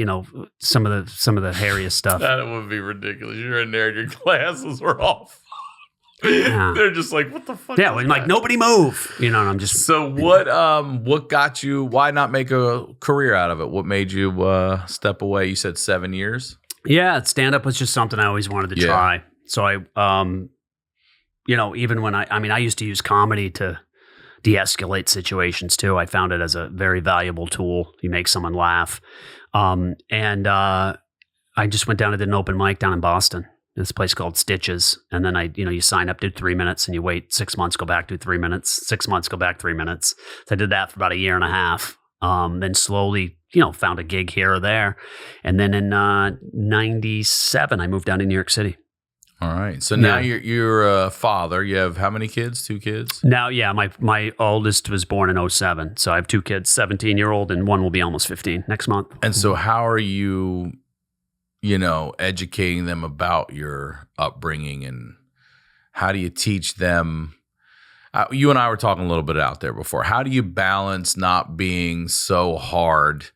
some of the hairiest stuff. That would be ridiculous. You're in there and your glasses were off. Yeah. They're just like, what the fuck? Yeah, and like nobody move. And I'm just. So what got you? Why not make a career out of it? What made you step away? You said 7 years. Yeah, stand up was just something I always wanted to try. So I, even when I used to use comedy to de-escalate situations too. I found it as a very valuable tool. You make someone laugh, and I just went down and did an open mic down in Boston. This place called Stitches. And then you sign up, do 3 minutes, and you wait 6 months, go back, do 3 minutes, 6 months, go back 3 minutes. So I did that for about a year and a half. Then slowly, found a gig here or there. And then in 97, I moved down to New York City. All right. So now you're a father. You have how many kids? 2 kids? Now, yeah, my oldest was born in 07. So I have 2 kids, 17-year-old, and one will be almost 15 next month. And so how are you educating them about your upbringing, and how do you teach them? You and I were talking a little bit out there before. How do you balance not being so hard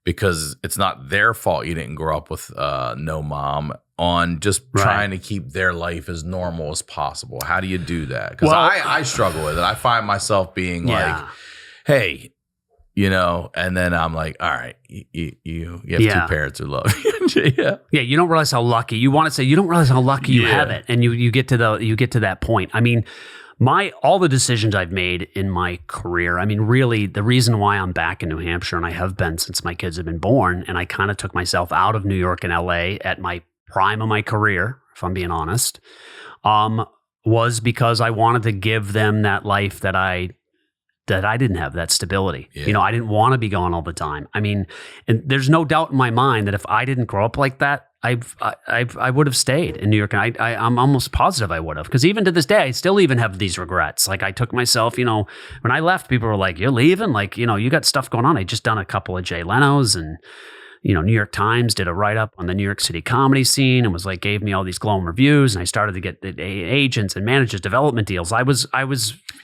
because it's not their fault you didn't grow up with no mom, on just trying to keep their life as normal as possible? How do you do that? Because I struggle with it. I find myself being like, hey, and then I'm like, all right, you have 2 parents who love you. Yeah, you don't realize how lucky. You want to say you don't realize how lucky you have it, and you get to that point. I mean, all the decisions I've made in my career. I mean, really, the reason why I'm back in New Hampshire, and I have been since my kids have been born, and I kind of took myself out of New York and LA at my prime of my career, if I'm being honest, was because I wanted to give them that life that I didn't have, that stability. Yeah. I didn't want to be gone all the time. I mean, and there's no doubt in my mind that if I didn't grow up like that, I would have stayed in New York. And I'm almost positive I would have, because even to this day, I still even have these regrets. Like I took myself, when I left, people were like, "You're leaving? Like, you got stuff going on." I just done a couple of Jay Leno's, and New York Times did a write-up on the New York City comedy scene and was like, gave me all these glowing reviews, and I started to get the agents and managers development deals. I was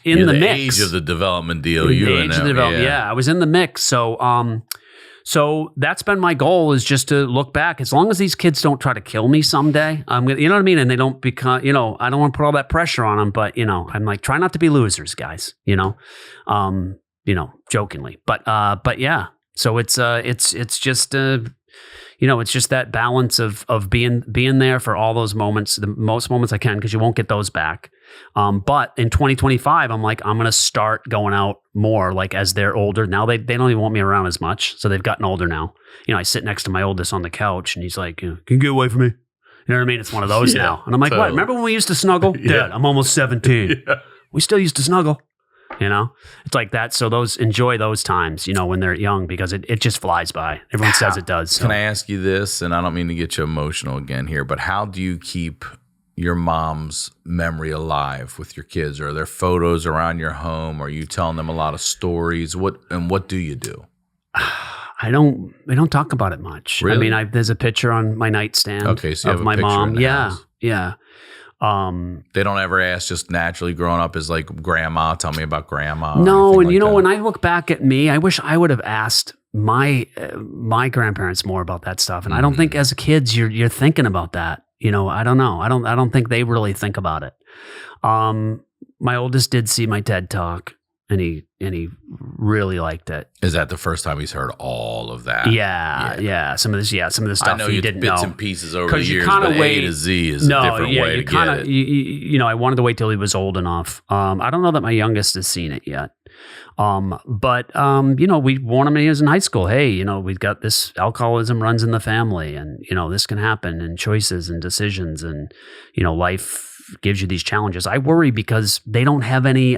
in the mix. Age of the development deal. I was in the mix. So So that's been my goal, is just to look back. As long as these kids don't try to kill me someday, I'm gonna, you know what I mean? And they don't become, I don't want to put all that pressure on them, but I'm like, try not to be losers, guys, jokingly, but yeah. So it's just, it's just that balance of being there for all those moments, the most moments I can, because you won't get those back. But in 2025, I'm like, I'm going to start going out more, like, as they're older. Now they don't even want me around as much. So they've gotten older now. I sit next to my oldest on the couch and he's like, can you get away from me? You know what I mean? It's one of those now. And I'm like, what? Remember when we used to snuggle? Dad, I'm almost 17. We still used to snuggle. It's like that. So enjoy those times, when they're young, because it just flies by. Everyone says it does. So. Can I ask you this? And I don't mean to get you emotional again here, but how do you keep your mom's memory alive with your kids? Are there photos around your home? Are you telling them a lot of stories? What do you do? We don't talk about it much. Really? I mean, there's a picture on my nightstand so you have of my mom. House. Yeah. They don't ever ask, just naturally growing up as like, grandma, tell me about grandma. No, and like when I look back at me, I wish I would have asked my grandparents more about that stuff. And I don't think as kids you're thinking about that. I don't know. I don't think they really think about it. My oldest did see my TED Talk, and he really liked it. Is that the first time he's heard all of that? Yeah. Some of the stuff I know you didn't bits know. And pieces over the years, but A to Z is a different way to get it. I wanted to wait till he was old enough. I don't know that my youngest has seen it yet. But we warned him when he was in high school. Hey, we've got this, alcoholism runs in the family, and this can happen, and choices and decisions, and life gives you these challenges. I worry because they don't have any.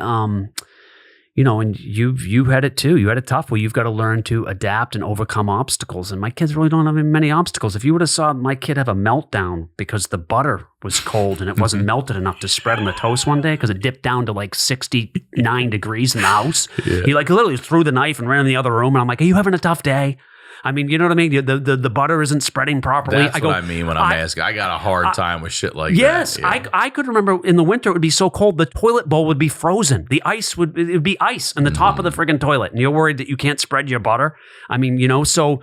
And you had it too. You had it tough, where you've got to learn to adapt and overcome obstacles. And my kids really don't have many obstacles. If you would have saw my kid have a meltdown because the butter was cold and it wasn't melted enough to spread on the toast one day because it dipped down to like 69 degrees in the house. Yeah. He like literally threw the knife and ran in the other room. And I'm like, are you having a tough day? I mean, you know what I mean? The butter isn't spreading properly. That's what I mean when I'm asking. I got a hard time with shit like that. Yes, I could remember in the winter it would be so cold the toilet bowl would be frozen. The ice would be ice in the top of the friggin' toilet, and you're worried that you can't spread your butter. I mean, so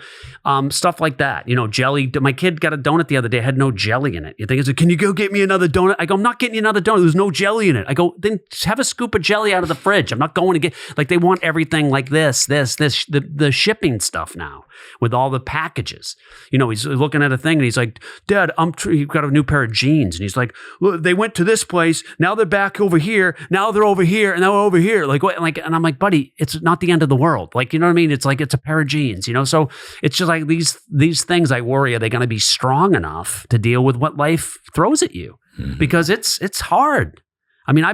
stuff like that. Jelly. My kid got a donut the other day, had no jelly in it. You think, can you go get me another donut? I go, I'm not getting you another donut. There's no jelly in it. I go, then just have a scoop of jelly out of the fridge. I'm not going to get, like, they want everything like this, the shipping stuff now with all the packages. He's looking at a thing and he's like, Dad, you've got a new pair of jeans. And he's like, look, they went to this place. Now they're back over here. Now they're over here. And now we're over here. Like, what? Like, and I'm like, buddy, it's not the end of the world. Like, you know what I mean? It's like, it's a pair of jeans, so it's just like these things I worry, are they going to be strong enough to deal with what life throws at you? Mm-hmm. Because it's hard. I mean,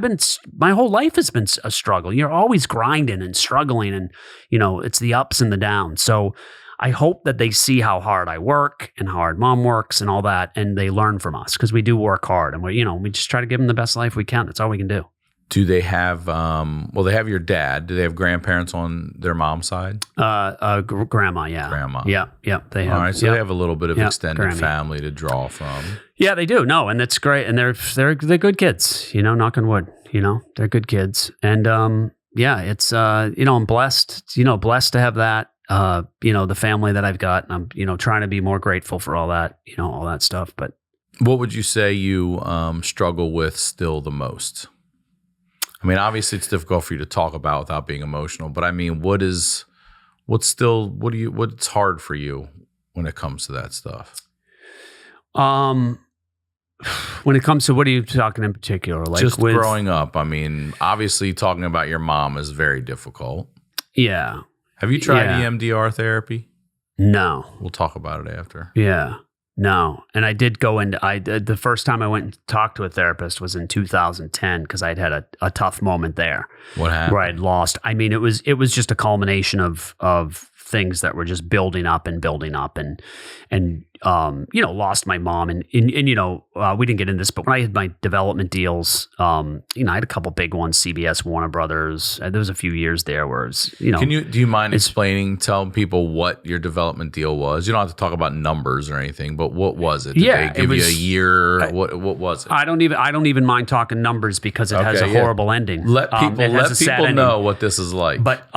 my whole life has been a struggle. You're always grinding and struggling, and, it's the ups and the downs. So I hope that they see how hard I work and how hard mom works and all that, and they learn from us, because we do work hard, and we just try to give them the best life we can. That's all we can do. Do they have, they have your dad. Do they have grandparents on their mom's side? Grandma, yeah. Grandma. Yeah, they have. All right, so they have a little bit of extended family to draw from. Yeah, they do. No, and that's great. And they're good kids, knock on wood, they're good kids. And it's, I'm blessed, blessed to have that. The family that I've got, and I'm, trying to be more grateful for all that, all that stuff. But what would you say you struggle with still the most? I mean, obviously it's difficult for you to talk about without being emotional, but I mean, what's hard for you when it comes to that stuff? When it comes to, what are you talking in particular? Like, just growing up. I mean, obviously talking about your mom is very difficult. Yeah. Have you tried EMDR therapy? No. We'll talk about it after. Yeah. No. And I did go into, the first time I went and talked to a therapist was in 2010, because I'd had a tough moment there. What happened? Where I'd lost. I mean, it was just a culmination of things that were just building up and lost my mom. And we didn't get into this, but when I had my development deals, I had a couple big ones, CBS, Warner Brothers. There was a few years there where it was, do you mind tell people what your development deal was? You don't have to talk about numbers or anything, but what was it? Did they give you a year? What was it? I don't even mind talking numbers, because it has a horrible ending. Let people know what this is like. But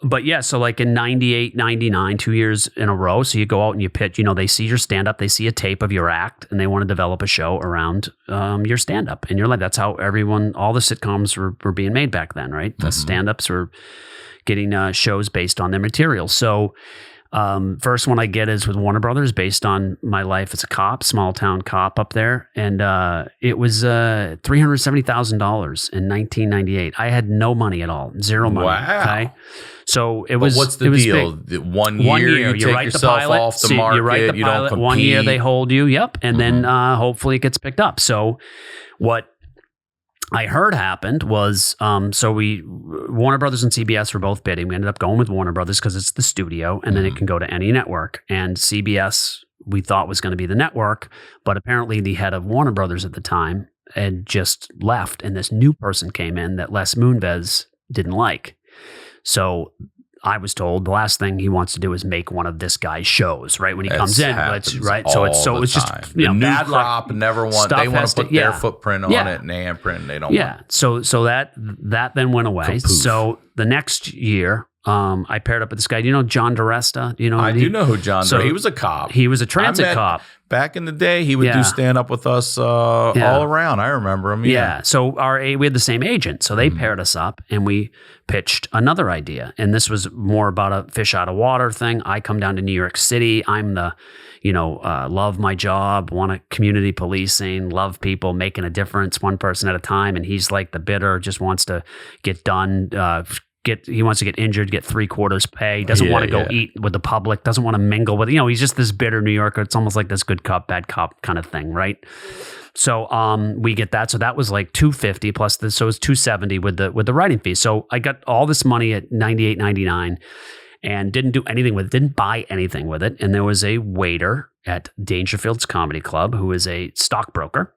but yeah, so like in 98, 99, 2 years in a row. So you go out and you pitch, they see your stand up, they see a tape of your act, and they want to develop a show around your stand up. And you're like, that's how all the sitcoms were being made back then, right? The stand ups were getting shows based on their material. So first one I get is with Warner Brothers, based on my life as a cop, small town cop up there. And it was $370,000 in 1998. I had no money at all, zero money. Wow. Okay. So it was. But what's the deal? One year you take write yourself the pilot, off the market. You write the pilot. 1 year they hold you. Yep. And then hopefully it gets picked up. So what I heard happened was, Warner Brothers and CBS were both bidding. We ended up going with Warner Brothers because it's the studio, and then it can go to any network. And CBS, we thought, was going to be the network, but apparently the head of Warner Brothers at the time had just left, and this new person came in that Les Moonves didn't like. So I was told the last thing he wants to do is make one of this guy's shows, right? When he comes in, right? So it's just the new bad crop luck. never want. They want to put their footprint on it and handprint. They don't. Yeah. Want. So that then went away. Kapoof. So the next year, I paired up with this guy. Do you know John DeResta? I do know who John. So he was a cop. He was a transit cop. Back in the day, he would do stand up with us all around. I remember him. Yeah. So we had the same agent. So they paired us up and we pitched another idea. And this was more about a fish out of water thing. I come down to New York City. I'm the, love my job, want to community policing, love people, making a difference one person at a time. And he's like the bidder, just wants to get done, he wants to get injured, get 3/4 pay, doesn't want to go eat with the public, doesn't want to mingle with, he's just this bitter New Yorker. It's almost like this good cop, bad cop kind of thing, right? So we get that. So that was like $250 plus this, so it was $270 with the writing fee. So I got all this money at 98, 99 and didn't do anything with it, didn't buy anything with it. And there was a waiter at Dangerfield's Comedy Club who is a stockbroker.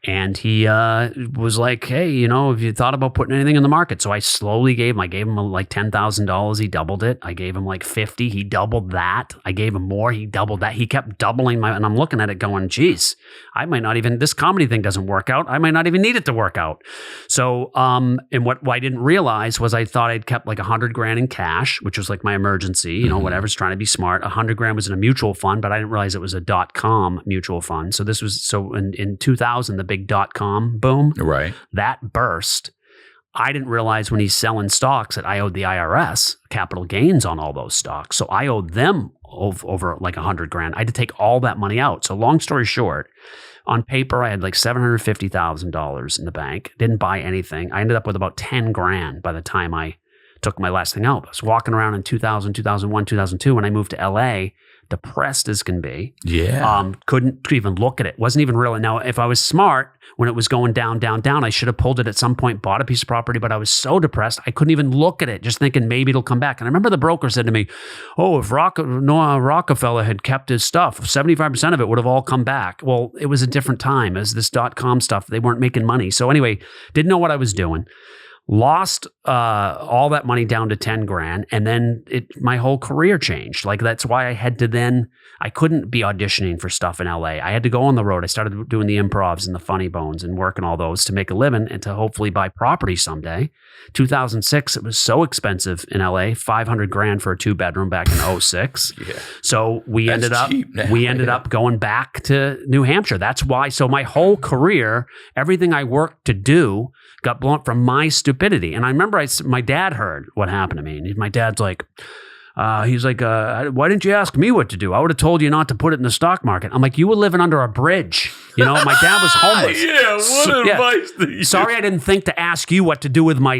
And he was like, hey, have you thought about putting anything in the market? So I slowly gave him like $10,000. He doubled it. I gave him like 50. He doubled that. I gave him more. He doubled that. He kept doubling and I'm looking at it going, geez, I might not even, this comedy thing doesn't work out. I might not even need it to work out. So, and what I didn't realize was I thought I'd kept like $100,000 in cash, which was like my emergency, whatever's trying to be smart. $100,000 was in a mutual fund, but I didn't realize it was a .com mutual fund. So this was, in 2000, the big .com boom, right? That burst. I didn't realize when he's selling stocks that I owed the IRS capital gains on all those stocks. So I owed them over like $100,000. I had to take all that money out. So long story short, on paper, I had like $750,000 in the bank. Didn't buy anything. I ended up with about $10,000 by the time I took my last thing out. I was walking around in 2000, 2001, 2002 when I moved to LA. Depressed as can be. Yeah. Couldn't even look at it. Wasn't even really. Now, if I was smart, when it was going down, down, down, I should have pulled it at some point, bought a piece of property, but I was so depressed, I couldn't even look at it, just thinking maybe it'll come back. And I remember the broker said to me, oh, if Noah Rockefeller had kept his stuff, 75% of it would have all come back. Well, it was a different time. As this .com stuff, they weren't making money. So anyway, didn't know what I was doing. Lost all that money down to $10,000, and then my whole career changed. Like that's why I had to I couldn't be auditioning for stuff in LA. I had to go on the road. I started doing the improvs and the funny bones and working all those to make a living and to hopefully buy property someday. 2006, it was so expensive in LA, $500,000 for a 2-bedroom back in 06. Yeah. So we ended up going back to New Hampshire. That's why. So my whole career, everything I worked to do got blown up from my stupidity. And I remember my dad heard what happened to me. And my dad's like, he's like, why didn't you ask me what to do? I would have told you not to put it in the stock market. I'm like, you were living under a bridge. My dad was homeless. Advice do you? Sorry, I didn't think to ask you what to do with my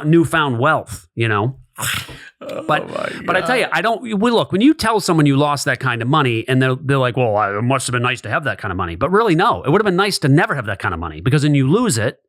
newfound wealth, But I tell you, look, when you tell someone you lost that kind of money and they're like, well, it must have been nice to have that kind of money. But really, no, it would have been nice to never have that kind of money, because then you lose it.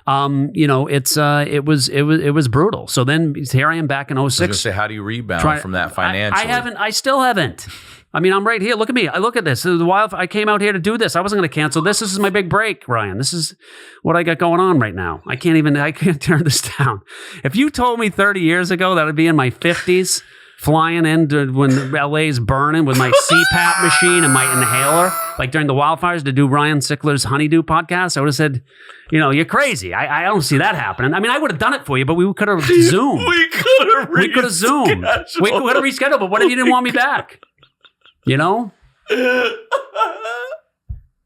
It was brutal. So then here I am back in 06. I was going to say, how do you rebound from that financially? I still haven't. I mean, I'm right here. Look at me. I look at this. I came out here to do this. I wasn't going to cancel this. This is my big break, Ryan. This is what I got going on right now. I can't turn this down. If you told me 30 years ago that I'd be in my 50s flying in when LA's burning with my CPAP machine and my inhaler, like during the wildfires to do Ryan Sickler's HoneyDew podcast, I would have said, you're crazy. I don't see that happening. I mean, I would have done it for you, but we could have Zoomed. We could have Zoomed. We could have rescheduled, but what if you didn't want me back?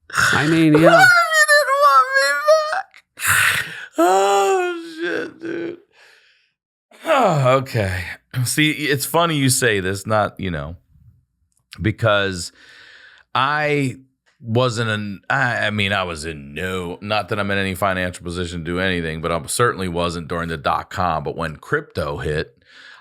I mean, yeah. What if you didn't want me back? Oh, shit, dude. Oh, okay. See, it's funny you say this, not, because I wasn't I was in not that I'm in any financial position to do anything, but I certainly wasn't during the .com. But when crypto hit,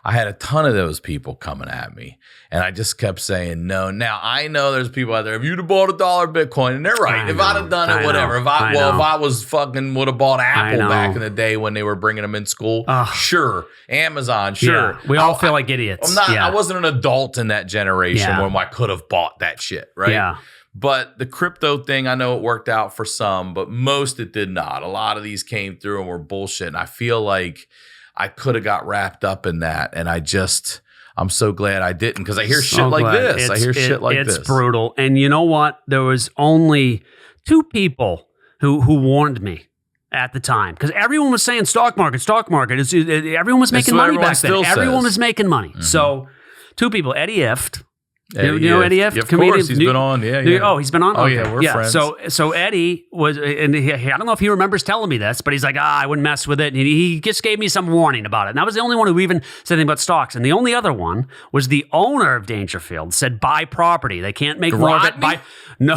I had a ton of those people coming at me, and I just kept saying no. Now I know there's people out there. If you'd have bought $1 Bitcoin, and they're right. If I'd have done it, whatever. If I was fucking would have bought Apple back in the day when they were bringing them in school, sure. Amazon, sure. Yeah, we all feel like idiots. I wasn't an adult in that generation when I could have bought that shit, right? Yeah. But the crypto thing, I know it worked out for some, but most it did not. A lot of these came through and were bullshit. And I feel like I could have got wrapped up in that. And I'm so glad I didn't, because I hear shit like this. It's brutal. And you know what? There was only 2 people who warned me at the time, because everyone was saying stock market. Everyone was making money back then. Everyone was making money. Mm-hmm. So 2 people, Eddie Ift. You know Eddie Ift? Yeah, of course, he's been on. Yeah. Oh, he's been on? Oh, okay. yeah, we're friends. So Eddie was, and I don't know if he remembers telling me this, but he's like, I wouldn't mess with it. And he just gave me some warning about it. And I was the only one who even said anything about stocks. And the only other one was the owner of Dangerfield said, buy property. They can't make more of it. No.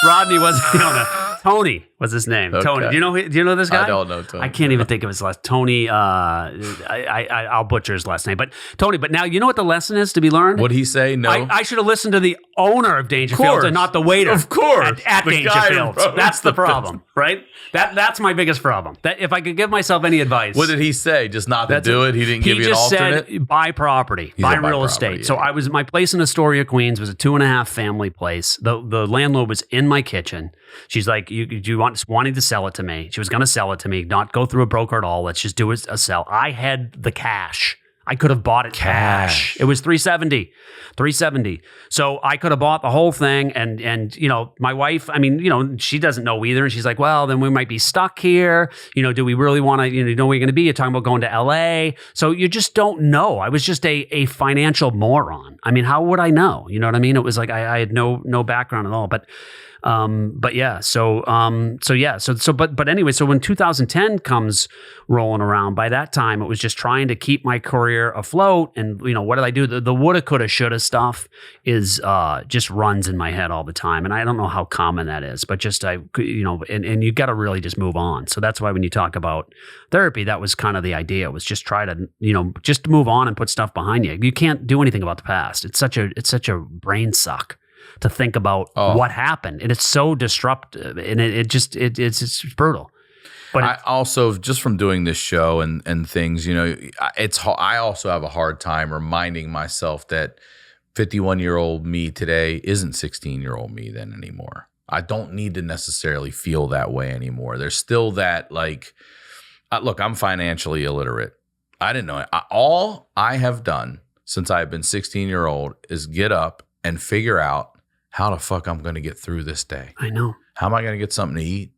Rodney wasn't the owner. Tony was his name. Okay. Tony. Do you know this guy? I don't know Tony. I can't even think of his last. Tony. I'll butcher his last name, but Tony. But now you know what the lesson is to be learned. What'd he say? No. I should have listened to the owner of Dangerfield and not the waiter. Of course, at Dangerfield. That's the problem, right? That's my biggest problem. That if I could give myself any advice, what did he say? Just not to do it. He didn't give you an alternate. He just said buy property, buy real estate. Yeah. So my place in Astoria, Queens, was a 2.5 family place. The landlord was in my kitchen. She's like, you wanting to sell it to me. She was going to sell it to me, not go through a broker at all. Let's just do a sell. I had the cash. I could have bought it cash. It was $370. So I could have bought the whole thing. And my wife, she doesn't know either. And she's like, well, then we might be stuck here. Do we really want to, know where you're going to be? You're talking about going to LA. So you just don't know. I was just a financial moron. How would I know? You know what I mean? It was like, I had no background at all, but yeah, but anyway, so when 2010 comes rolling around, by that time, it was just trying to keep my career afloat. And, what did I do? The woulda, coulda, shoulda stuff is, just runs in my head all the time. And I don't know how common that is, but just, and you got to really just move on. So that's why when you talk about therapy, that was kind of the idea, was just try to, just move on and put stuff behind you. You can't do anything about the past. It's such a brain suck to think about what happened, and it's so disruptive, and it's brutal. But I also, just from doing this show and things, I also have a hard time reminding myself that 51-year-old me today isn't 16-year-old me then anymore. I don't need to necessarily feel that way anymore. There's still that, like, look, I'm financially illiterate. I didn't know it. All I have done since I've been 16-year-old is get up and figure out how the fuck I'm going to get through this day. I know. How am I going to get something to eat?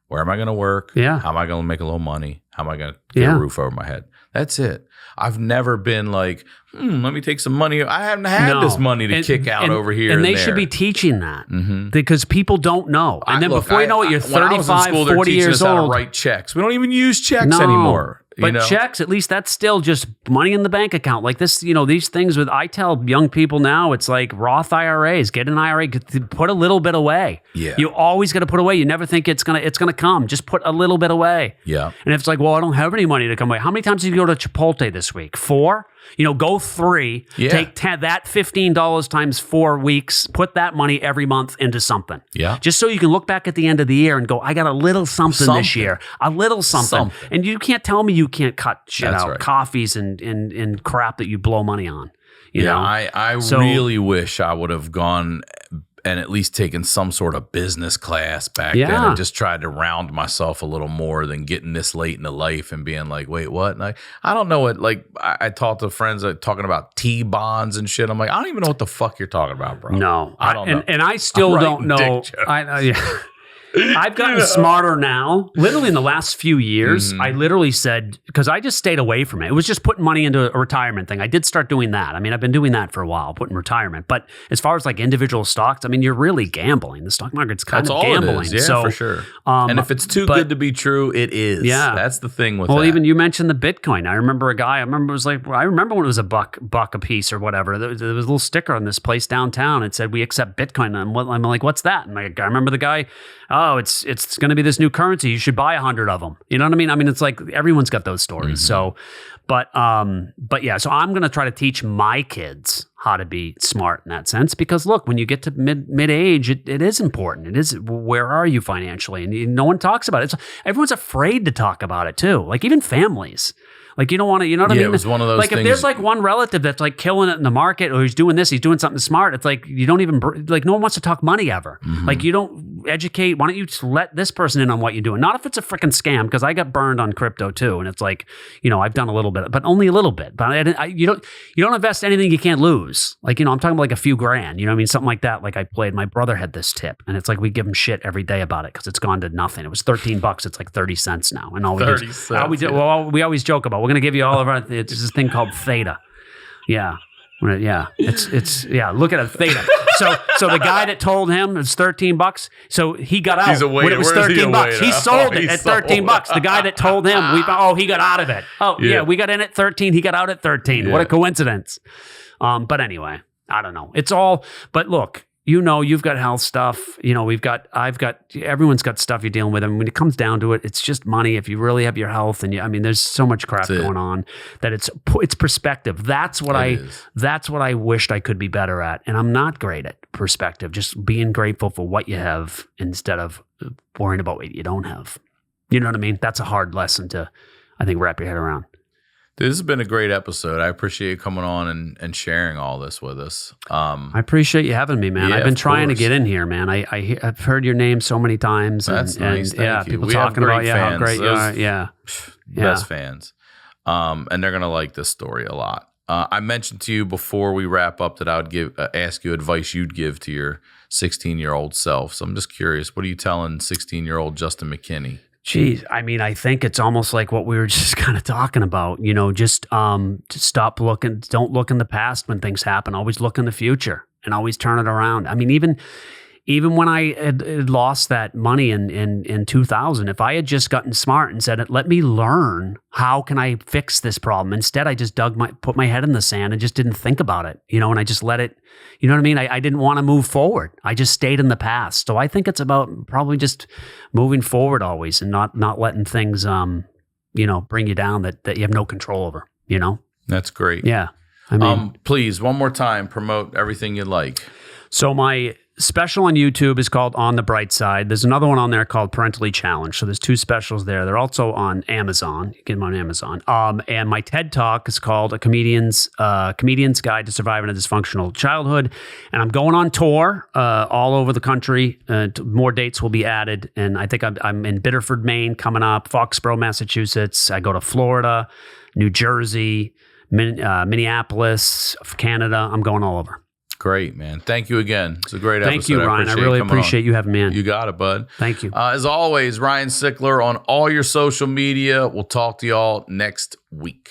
Where am I going to work? Yeah. How am I going to make a little money? How am I going to get a roof over my head? That's it. I've never been like, let me take some money. I haven't had this money to kick out over here. And they should be teaching that because people don't know. And then before you know it, you're 35, 40 years old. How to write checks. We don't even use checks anymore. But checks, at least that's still just money in the bank account. Like this, these things I tell young people now, it's like Roth IRAs, get an IRA, put a little bit away. Yeah. You always got to put away. You never think it's going to come. Just put a little bit away. Yeah. And if it's like, well, I don't have any money to come away. How many times did you go to Chipotle this week? 4? Go 3, take that $15 times 4 weeks, put that money every month into something. Yeah. Just so you can look back at the end of the year and go, I got a little something this year, a little something. And you can't tell me you can't cut shit out, right. Coffees and crap that you blow money on. You know? I really wish I would have gone and at least taken some sort of business class back then, and just tried to round myself a little more than getting this late into life and being like, wait, what? And I don't know what, like, I talked to friends talking about T-bonds and shit. I'm like, I don't even know what the fuck you're talking about, bro. No, I don't know. And I still don't know. I've gotten smarter now. Literally in the last few years, I literally said, because I just stayed away from it. It was just putting money into a retirement thing. I did start doing that. I mean, I've been doing that for a while, putting retirement. But as far as like individual stocks, I mean, you're really gambling. The stock market's kind of gambling. It is. Yeah, so, for sure. And if it's too good to be true, it is. Yeah. That's the thing with that. Well, even you mentioned the Bitcoin. I remember a guy, I remember when it was a buck a piece or whatever. There was a little sticker on this place downtown. It said, we accept Bitcoin. And I'm like, what's that? And I remember the guy, oh, it's going to be this new currency. You should buy 100 of them. You know what I mean? I mean, it's like everyone's got those stories. So, but yeah. So I'm going to try to teach my kids how to be smart in that sense, because look, when you get to mid age, it is important. It is, where are you financially? And no one talks about it. Everyone's afraid to talk about it too. Like even families. Like you don't want to, you know what I mean? It was one of those like things. If there's like one relative that's like killing it in the market, or he's doing this, he's doing something smart. It's like you don't even like no one wants to talk money ever. Like you don't educate. Why don't you just let this person in on what you're doing? Not if it's a freaking scam, because I got burned on crypto too, and it's like, you know, I've done a little bit, but only a little bit. But you don't invest anything you can't lose. Like, you know, I'm talking about like a few grand. You know what I mean? Something like that. Like I played. My brother had this tip, and it's like we give him shit every day about it because it's gone to nothing. It was $13. It's like 30 cents now, and all we do. Well, we always joke about, we're going to give you all of our. It's this thing called theta. Yeah. Yeah. It's look at it, theta. So the guy that told him it's $13, so he got out when it was $13. He sold it at $13. The guy that told him, he got out of it. Oh yeah, we got in at 13. He got out at 13. Yeah. What a coincidence. But anyway, I don't know. It's all. But look. You know, you've got health stuff. You know, everyone's got stuff you're dealing with. I mean, when it comes down to it, it's just money. If you really have your health, and there's so much crap going on that it's perspective. That's what I wished I could be better at, and I'm not great at perspective. Just being grateful for what you have instead of worrying about what you don't have. You know what I mean? That's a hard lesson to, I think, wrap your head around. This has been a great episode. I appreciate you coming on and sharing all this with us. I appreciate you having me, man. I've been trying to get in here, man. I've heard your name so many times. That's nice. Thank you. People talking about how great you are. Yeah. Best fans. And they're going to like this story a lot. I mentioned to you before we wrap up that I would ask you advice you'd give to your 16-year-old self. So I'm just curious, what are you telling 16-year-old Juston McKinney? Geez, I mean, I think it's almost like what we were just kind of talking about, you know, just stop looking, don't look in the past when things happen, always look in the future and always turn it around. I mean, even when I had lost that money in 2000, if I had just gotten smart and said, let me learn, how can I fix this problem? Instead, I just put my head in the sand and just didn't think about it, you know, and I just let it, you know what I mean? I didn't want to move forward. I just stayed in the past. So I think it's about probably just moving forward always and not letting things, you know, bring you down that you have no control over, you know? That's great. Yeah. I mean, please, one more time, promote everything you like. So my special on YouTube is called On the Brightside. There's another one on there called Parentally Challenged. So there's two specials there. They're also on Amazon. You get them on Amazon. And my TED Talk is called A Comedian's Guide to Surviving a Dysfunctional Childhood. And I'm going on tour all over the country. More dates will be added. And I think I'm in Biddeford, Maine coming up, Foxborough, Massachusetts. I go to Florida, New Jersey, Minneapolis, Canada. I'm going all over. Great, man. Thank you again. It's a great episode. Thank you, Ryan. I really appreciate you having me in. You got it, bud. Thank you. As always, Ryan Sickler on all your social media. We'll talk to y'all next week.